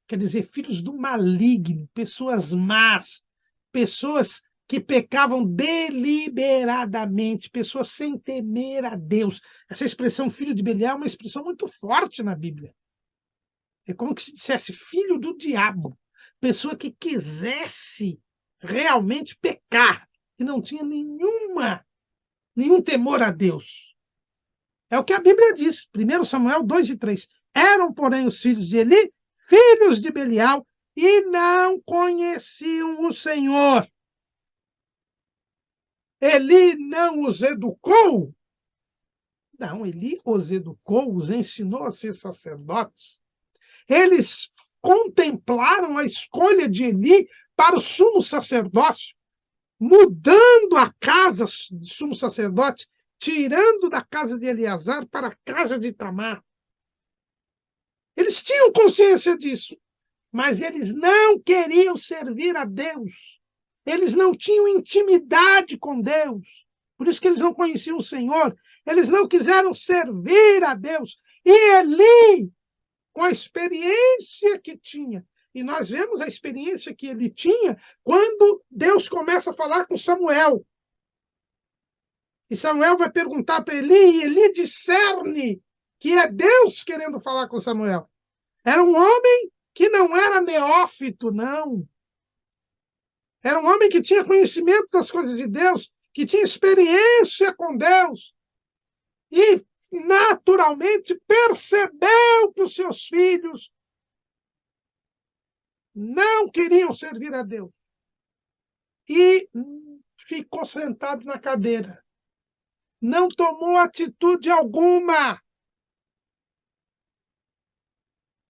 quer dizer, filhos do maligno, pessoas más, pessoas que pecavam deliberadamente, pessoas sem temer a Deus. Essa expressão filho de Belial é uma expressão muito forte na Bíblia. É como que se dissesse filho do diabo, pessoa que quisesse realmente pecar, que não tinha nenhum temor a Deus. É o que a Bíblia diz, 1 Samuel 2:3. Eram, porém, os filhos de Eli, filhos de Belial, e não conheciam o Senhor. Eli não os educou? Não, Eli os educou, os ensinou a ser sacerdotes. Eles contemplaram a escolha de Eli para o sumo sacerdócio, mudando a casa do sumo sacerdote, tirando da casa de Eleazar para a casa de Itamar. Eles tinham consciência disso, mas eles não queriam servir a Deus. Eles não tinham intimidade com Deus. Por isso que eles não conheciam o Senhor. Eles não quiseram servir a Deus. E Eli, com a experiência que tinha, e nós vemos a experiência que ele tinha quando Deus começa a falar com Samuel. E Samuel vai perguntar para Eli, e Eli discerne que é Deus querendo falar com Samuel. Era um homem que não era neófito, não. Era um homem que tinha conhecimento das coisas de Deus, que tinha experiência com Deus. E, naturalmente, percebeu que os seus filhos não queriam servir a Deus. E ficou sentado na cadeira. Não tomou atitude alguma.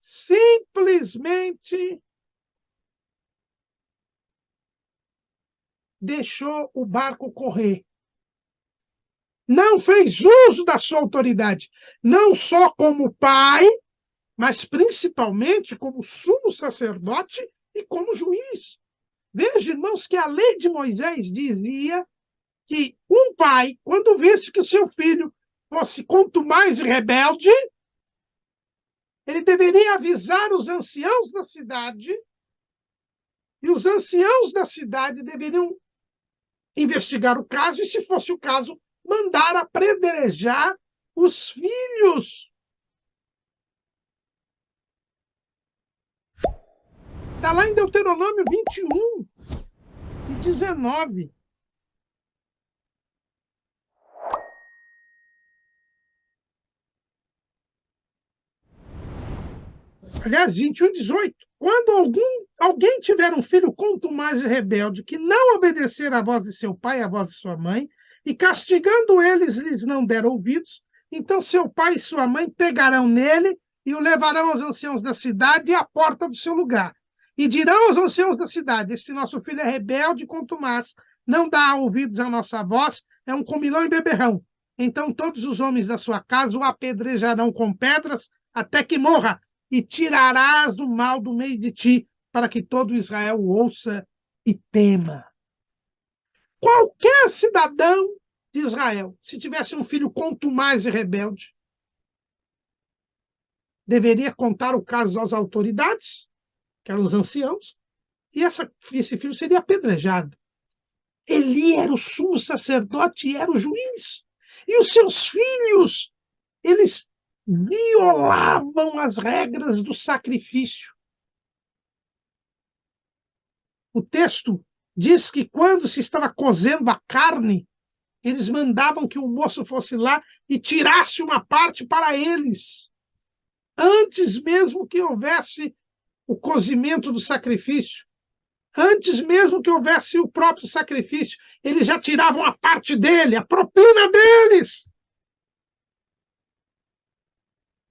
Simplesmente deixou o barco correr. não fez uso da sua autoridade, não só como pai, mas principalmente como sumo sacerdote e como juiz. Veja, irmãos, que a lei de Moisés dizia que um pai, quando visse que o seu filho fosse quanto mais rebelde, ele deveria avisar os anciãos da cidade, e os anciãos da cidade deveriam investigar o caso, e, se fosse o caso, mandar apedrejar os filhos. Está lá em Deuteronômio 21 e 19. Aliás, 21 e 18. Quando alguém tiver um filho contumaz e rebelde, que não obedecer à voz de seu pai e à voz de sua mãe, e castigando eles lhes não der ouvidos, então seu pai e sua mãe pegarão nele e o levarão aos anciãos da cidade e à porta do seu lugar. E dirão aos anciãos da cidade: este nosso filho é rebelde e contumaz, não dá ouvidos à nossa voz, é um comilão e beberrão. Então todos os homens da sua casa o apedrejarão com pedras até que morra, e tirarás o mal do meio de ti, para que todo Israel ouça e tema. Qualquer cidadão de Israel, se tivesse um filho contumaz e rebelde, deveria contar o caso às autoridades, que eram os anciãos, e esse filho seria apedrejado. Eli era o sumo sacerdote e era o juiz. E os seus filhos, eles violavam as regras do sacrifício. O texto diz que quando se estava cozendo a carne, eles mandavam que o moço fosse lá e tirasse uma parte para eles, antes mesmo que houvesse o cozimento do sacrifício, antes mesmo que houvesse o próprio sacrifício, eles já tiravam a parte dele, a propina deles.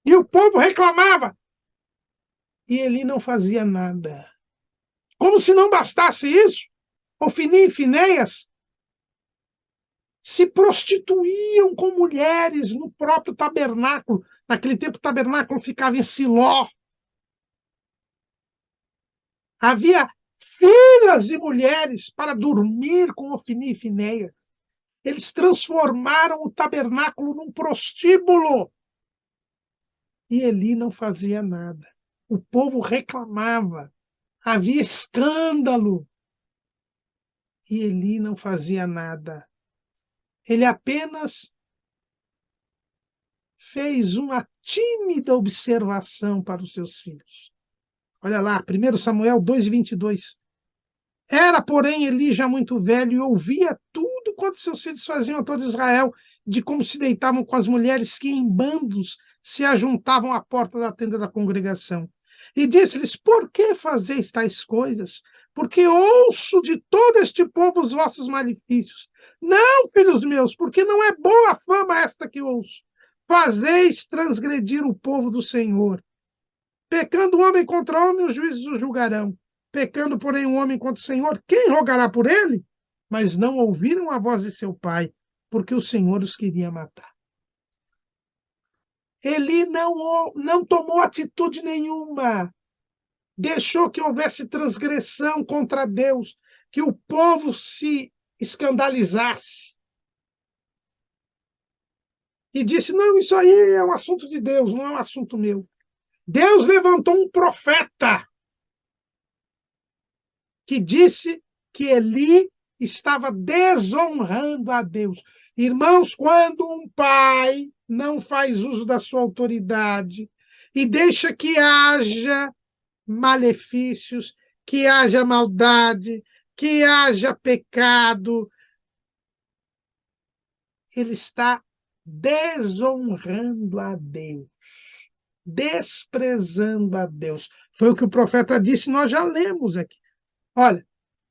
E o povo reclamava. E ele não fazia nada. Como se não bastasse isso, Ofni e Finéias se prostituíam com mulheres no próprio tabernáculo. Naquele tempo, o tabernáculo ficava em Siló. Havia filas de mulheres para dormir com Ofni e Finéias. Eles transformaram o tabernáculo num prostíbulo. E Eli não fazia nada. O povo reclamava. Havia escândalo. E Eli não fazia nada. Ele apenas fez uma tímida observação para os seus filhos. Olha lá, 1 Samuel 2:22. Era, porém, Eli já muito velho e ouvia tudo quanto seus filhos faziam a todo Israel, de como se deitavam com as mulheres que em bandos se ajuntavam à porta da tenda da congregação. E disse-lhes: por que fazeis tais coisas? Porque ouço de todo este povo os vossos malefícios. Não, filhos meus, porque não é boa fama esta que ouço. Fazeis transgredir o povo do Senhor. Pecando o homem contra o homem, os juízes o julgarão. Pecando, porém, o homem contra o Senhor, quem rogará por ele? Mas não ouviram a voz de seu pai, porque o Senhor os queria matar. Eli não tomou atitude nenhuma. Deixou que houvesse transgressão contra Deus, que o povo se escandalizasse. E disse: não, isso aí é um assunto de Deus, não é um assunto meu. Deus levantou um profeta que disse que Eli estava desonrando a Deus. Irmãos, quando um pai não faz uso da sua autoridade e deixa que haja malefícios, que haja maldade, que haja pecado, ele está desonrando a Deus, desprezando a Deus. Foi o que o profeta disse, nós já lemos aqui. Olha,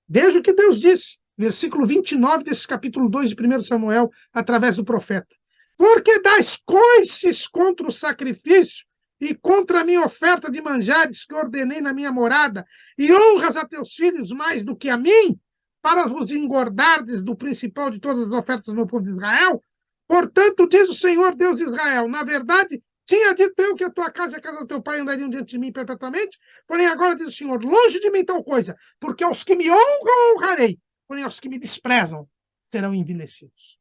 veja o que Deus disse, versículo 29 desse capítulo 2 de 1 Samuel, através do profeta. Porque dás coices contra o sacrifício e contra a minha oferta de manjares que ordenei na minha morada, e honras a teus filhos mais do que a mim, para vos engordardes do principal de todas as ofertas do meu povo de Israel? Portanto, diz o Senhor Deus de Israel, na verdade, tinha dito eu que a tua casa e a casa do teu pai andariam diante de mim perpetuamente, porém agora diz o Senhor, longe de mim tal coisa, porque aos que me honram honrarei, porém aos que me desprezam serão envelhecidos.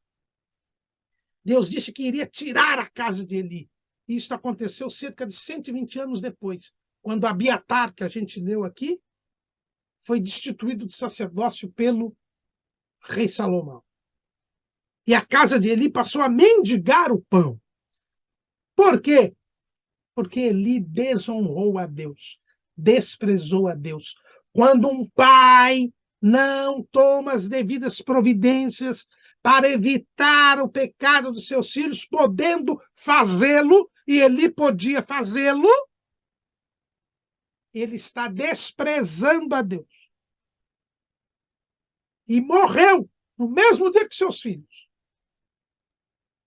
Deus disse que iria tirar a casa de Eli. E isso aconteceu cerca de 120 anos depois, quando Abiatar, que a gente leu aqui, foi destituído de sacerdócio pelo rei Salomão. E a casa de Eli passou a mendigar o pão. Por quê? Porque Eli desonrou a Deus, desprezou a Deus. Quando um pai não toma as devidas providências para evitar o pecado dos seus filhos, podendo fazê-lo, e Eli podia fazê-lo, ele está desprezando a Deus. E morreu no mesmo dia que seus filhos.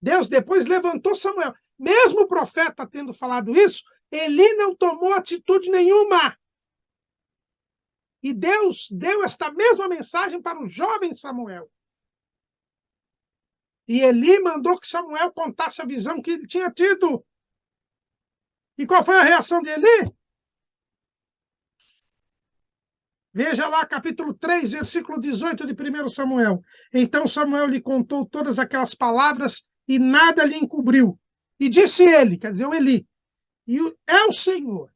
Deus depois levantou Samuel. Mesmo o profeta tendo falado isso, Eli não tomou atitude nenhuma. E Deus deu esta mesma mensagem para o jovem Samuel. E Eli mandou que Samuel contasse a visão que ele tinha tido. E qual foi a reação de Eli? Veja lá, capítulo 3, versículo 18 de 1 Samuel. Então Samuel lhe contou todas aquelas palavras e nada lhe encobriu. E disse ele, quer dizer, o Eli, é o Senhor,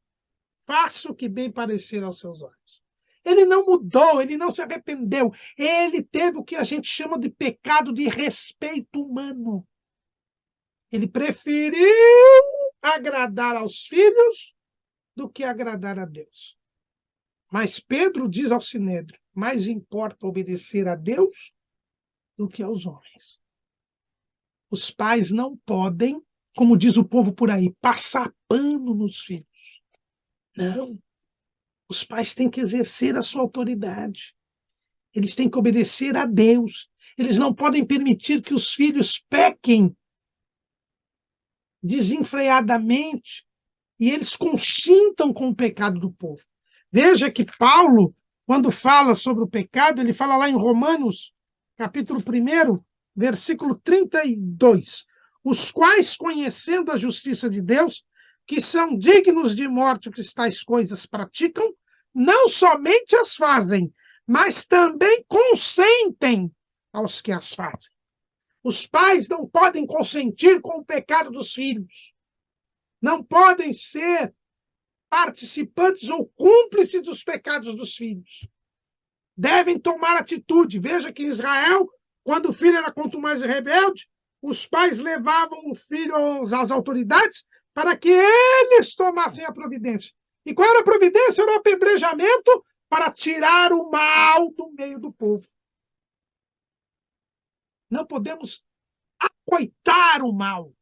faça o que bem parecer aos seus olhos. Ele não mudou, ele não se arrependeu. Ele teve o que a gente chama de pecado de respeito humano. Ele preferiu agradar aos filhos do que agradar a Deus. Mas Pedro diz ao Sinédrio, mais importa obedecer a Deus do que aos homens. Os pais não podem, como diz o povo por aí, passar pano nos filhos. Não. Os pais têm que exercer a sua autoridade. Eles têm que obedecer a Deus. Eles não podem permitir que os filhos pequem desenfreadamente e eles consintam com o pecado do povo. Veja que Paulo, quando fala sobre o pecado, ele fala lá em Romanos, capítulo 1, versículo 32, os quais, conhecendo a justiça de Deus, que são dignos de morte que tais coisas praticam, não somente as fazem, mas também consentem aos que as fazem. Os pais não podem consentir com o pecado dos filhos. Não podem ser participantes ou cúmplices dos pecados dos filhos. Devem tomar atitude. Veja que em Israel, quando o filho era quanto mais rebelde, os pais levavam o filho às autoridades para que eles tomassem a providência. E qual era a providência? Era o apedrejamento para tirar o mal do meio do povo. Não podemos acoitar o mal,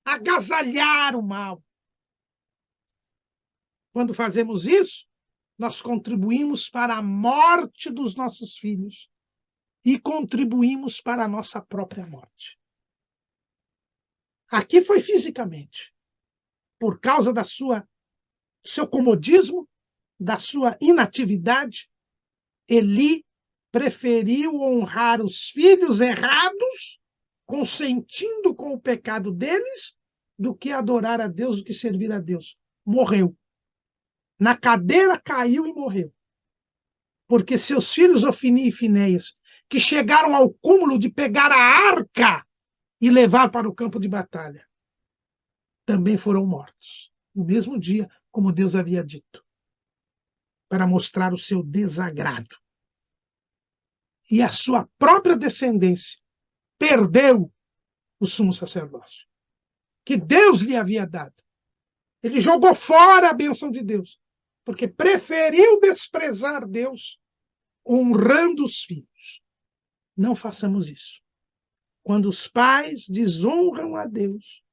agasalhar o mal. Quando fazemos isso, nós contribuímos para a morte dos nossos filhos e contribuímos para a nossa própria morte. Aqui foi fisicamente, por causa do seu comodismo, da sua inatividade, Eli preferiu honrar os filhos errados, consentindo com o pecado deles, do que adorar a Deus, do que servir a Deus. Morreu. Na cadeira caiu e morreu. Porque seus filhos, Ofni e Finéias, que chegaram ao cúmulo de pegar a arca e levar para o campo de batalha, também foram mortos. No mesmo dia, como Deus havia dito, para mostrar o seu desagrado. E a sua própria descendência perdeu o sumo sacerdócio, que Deus lhe havia dado. Ele jogou fora a bênção de Deus, porque preferiu desprezar Deus, honrando os filhos. Não façamos isso. Quando os pais desonram a Deus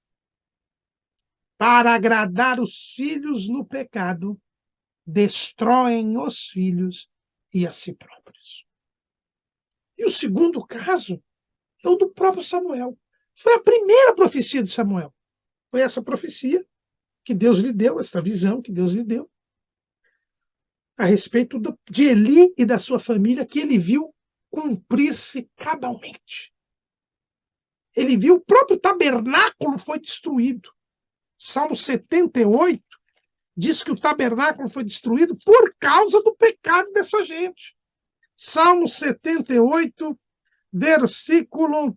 para agradar os filhos no pecado, destroem os filhos e a si próprios. E o segundo caso é o do próprio Samuel. Foi a primeira profecia de Samuel. Foi essa profecia que Deus lhe deu, essa visão que Deus lhe deu, a respeito de Eli e da sua família, que ele viu cumprir-se cabalmente. Ele viu o próprio tabernáculo foi destruído. Salmo 78 diz que o tabernáculo foi destruído por causa do pecado dessa gente. Salmo 78, versículo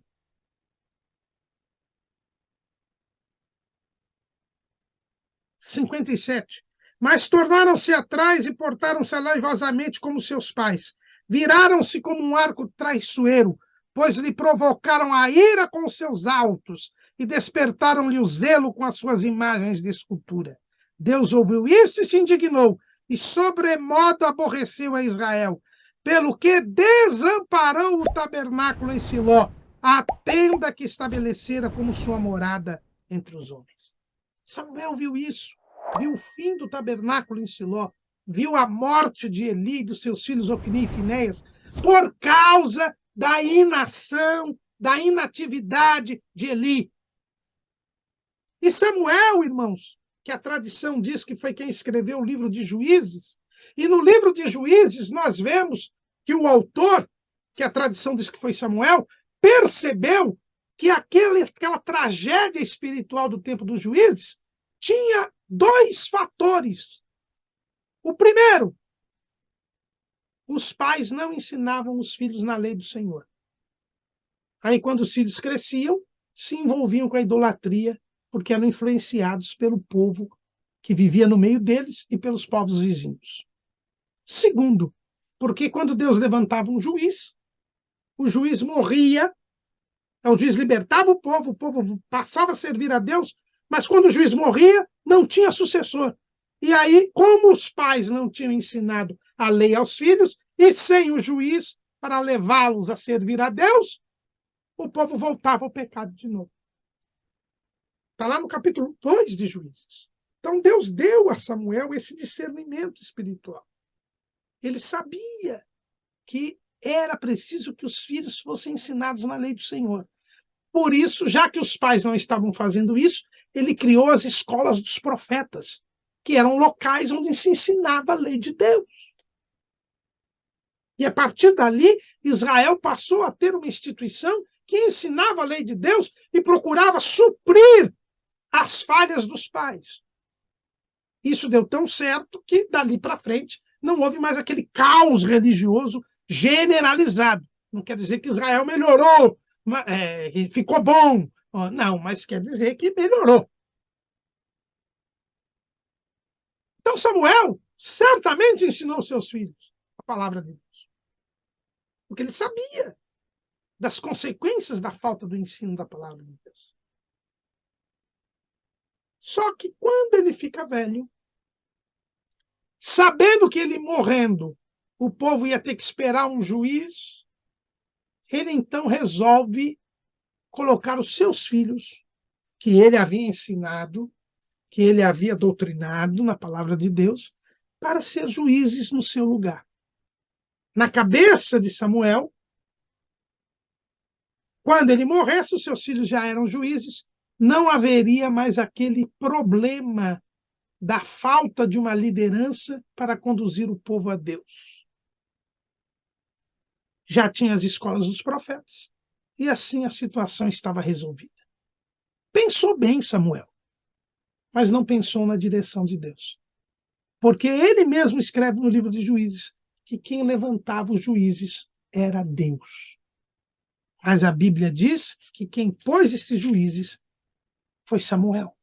57. Mas tornaram-se atrás e portaram-se alaivosamente como seus pais. Viraram-se como um arco traiçoeiro, pois lhe provocaram a ira com seus altos e despertaram-lhe o zelo com as suas imagens de escultura. Deus ouviu isto e se indignou, e sobremodo aborreceu a Israel, pelo que desamparou o tabernáculo em Siló, a tenda que estabelecera como sua morada entre os homens. Samuel viu isso, viu o fim do tabernáculo em Siló, viu a morte de Eli e dos seus filhos Ofni e Finéias, por causa da inação, da inatividade de Eli. E Samuel, irmãos, que a tradição diz que foi quem escreveu o livro de Juízes, e no livro de Juízes nós vemos que o autor, que a tradição diz que foi Samuel, percebeu que aquela tragédia espiritual do tempo dos juízes tinha dois fatores. O primeiro, os pais não ensinavam os filhos na lei do Senhor. Aí, quando os filhos cresciam, se envolviam com a idolatria, porque eram influenciados pelo povo que vivia no meio deles e pelos povos vizinhos. Segundo, porque quando Deus levantava um juiz, o juiz morria, o juiz libertava o povo passava a servir a Deus, mas quando o juiz morria, não tinha sucessor. E aí, como os pais não tinham ensinado a lei aos filhos, e sem o juiz para levá-los a servir a Deus, o povo voltava ao pecado de novo. Está lá no capítulo 2 de Juízes. Então, Deus deu a Samuel esse discernimento espiritual. Ele sabia que era preciso que os filhos fossem ensinados na lei do Senhor. Por isso, já que os pais não estavam fazendo isso, ele criou as escolas dos profetas, que eram locais onde se ensinava a lei de Deus. E a partir dali, Israel passou a ter uma instituição que ensinava a lei de Deus e procurava suprir as falhas dos pais. Isso deu tão certo que, dali para frente, não houve mais aquele caos religioso generalizado. Não quer dizer que Israel melhorou, ficou bom. Não, mas quer dizer que melhorou. Então, Samuel certamente ensinou seus filhos a palavra de Deus. Porque ele sabia das consequências da falta do ensino da palavra de Deus. Só que quando ele fica velho, sabendo que ele morrendo, o povo ia ter que esperar um juiz, ele então resolve colocar os seus filhos, que ele havia ensinado, que ele havia doutrinado na palavra de Deus, para ser juízes no seu lugar. Na cabeça de Samuel, quando ele morresse, os seus filhos já eram juízes, não haveria mais aquele problema da falta de uma liderança para conduzir o povo a Deus. Já tinha as escolas dos profetas, e assim a situação estava resolvida. Pensou bem Samuel, mas não pensou na direção de Deus. Porque ele mesmo escreve no livro de Juízes que quem levantava os juízes era Deus. Mas a Bíblia diz que quem pôs esses juízes foi Samuel.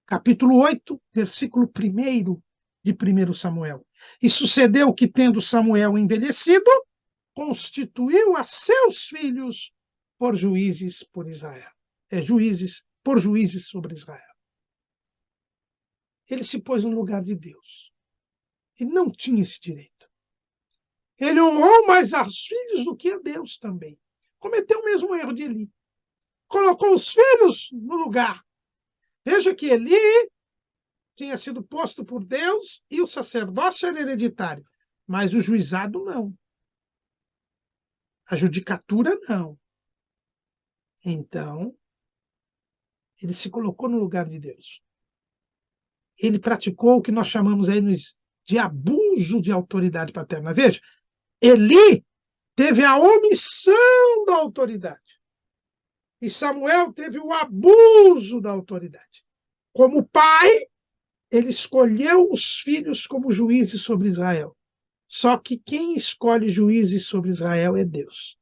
Capítulo 8, versículo 1 de 1 Samuel. E sucedeu que, tendo Samuel envelhecido, constituiu a seus filhos por juízes por Israel. Por juízes sobre Israel. Ele se pôs no lugar de Deus. Ele não tinha esse direito. Ele honrou mais aos filhos do que a Deus também. Cometeu o mesmo erro de Eli. Colocou os filhos no lugar. Veja que Eli tinha sido posto por Deus e o sacerdócio era hereditário, mas o juizado não. A judicatura não. Então, ele se colocou no lugar de Deus. Ele praticou o que nós chamamos aí de abuso de autoridade paterna. Veja, Eli teve a omissão da autoridade. E Samuel teve o abuso da autoridade. Como pai, ele escolheu os filhos como juízes sobre Israel. Só que quem escolhe juízes sobre Israel é Deus.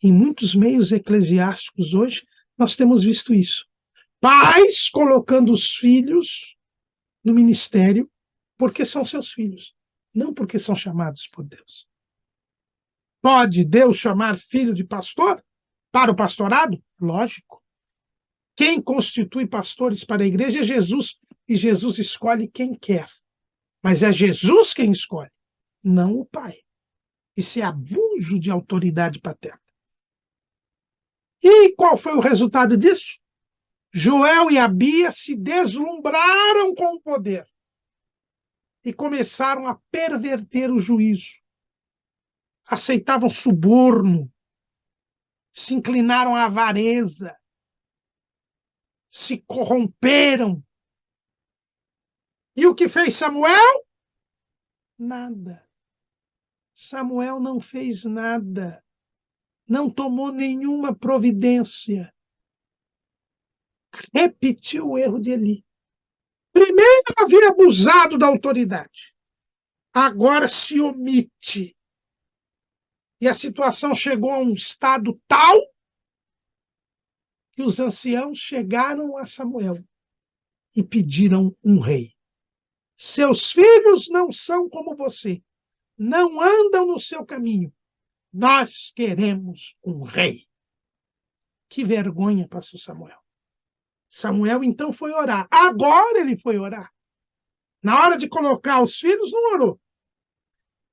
Em muitos meios eclesiásticos hoje, nós temos visto isso. Pais colocando os filhos no ministério porque são seus filhos, não porque são chamados por Deus. Pode Deus chamar filho de pastor para o pastorado? Lógico. Quem constitui pastores para a igreja é Jesus, e Jesus escolhe quem quer. Mas é Jesus quem escolhe, não o pai. Isso é abuso de autoridade paterna. E qual foi o resultado disso? Joel e Abia se deslumbraram com o poder e começaram a perverter o juízo. Aceitavam suborno, se inclinaram à avareza, se corromperam. E o que fez Samuel? Nada. Samuel não fez nada. Não tomou nenhuma providência. Repetiu o erro de Eli. Primeiro havia abusado da autoridade. Agora se omite. E a situação chegou a um estado tal que os anciãos chegaram a Samuel e pediram um rei. Seus filhos não são como você, não andam no seu caminho. Nós queremos um rei. Que vergonha, pastor Samuel. Samuel então foi orar. Agora ele foi orar. Na hora de colocar os filhos, não orou.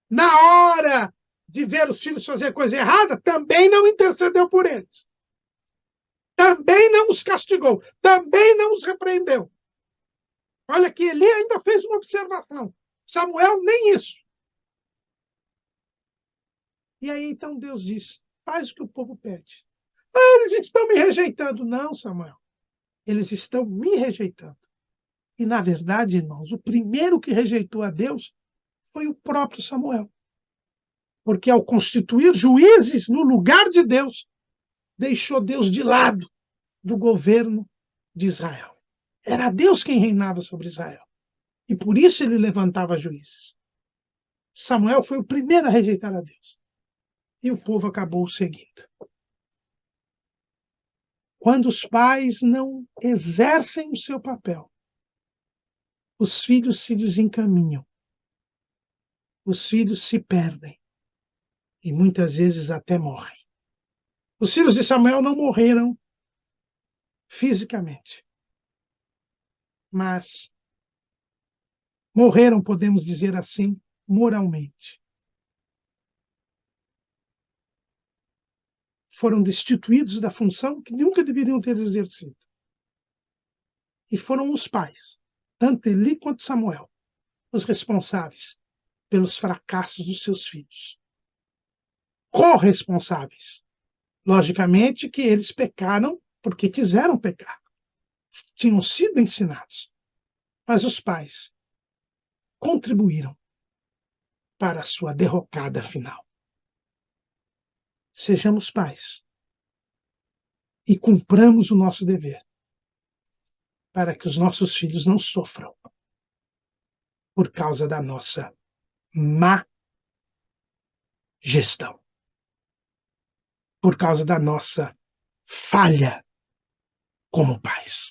Na hora de ver os filhos fazer coisa errada, também não intercedeu por eles. Também não os castigou. Também não os repreendeu. Olha que Eli ainda fez uma observação. Samuel, nem isso. E aí então Deus diz, faz o que o povo pede. Eles estão me rejeitando. Não, Samuel. Eles estão me rejeitando. E, na verdade, irmãos, o primeiro que rejeitou a Deus foi o próprio Samuel. Porque, ao constituir juízes no lugar de Deus, deixou Deus de lado do governo de Israel. Era Deus quem reinava sobre Israel. E por isso ele levantava juízes. Samuel foi o primeiro a rejeitar a Deus. E o povo acabou seguindo. Quando os pais não exercem o seu papel, os filhos se desencaminham, os filhos se perdem e muitas vezes até morrem. Os filhos de Samuel não morreram fisicamente, mas morreram, podemos dizer assim, moralmente. Foram destituídos da função que nunca deveriam ter exercido. E foram os pais, tanto Eli quanto Samuel, os responsáveis pelos fracassos dos seus filhos. Corresponsáveis. Logicamente que eles pecaram porque quiseram pecar. Tinham sido ensinados. Mas os pais contribuíram para a sua derrocada final. Sejamos pais e cumpramos o nosso dever para que os nossos filhos não sofram por causa da nossa má gestão, por causa da nossa falha como pais.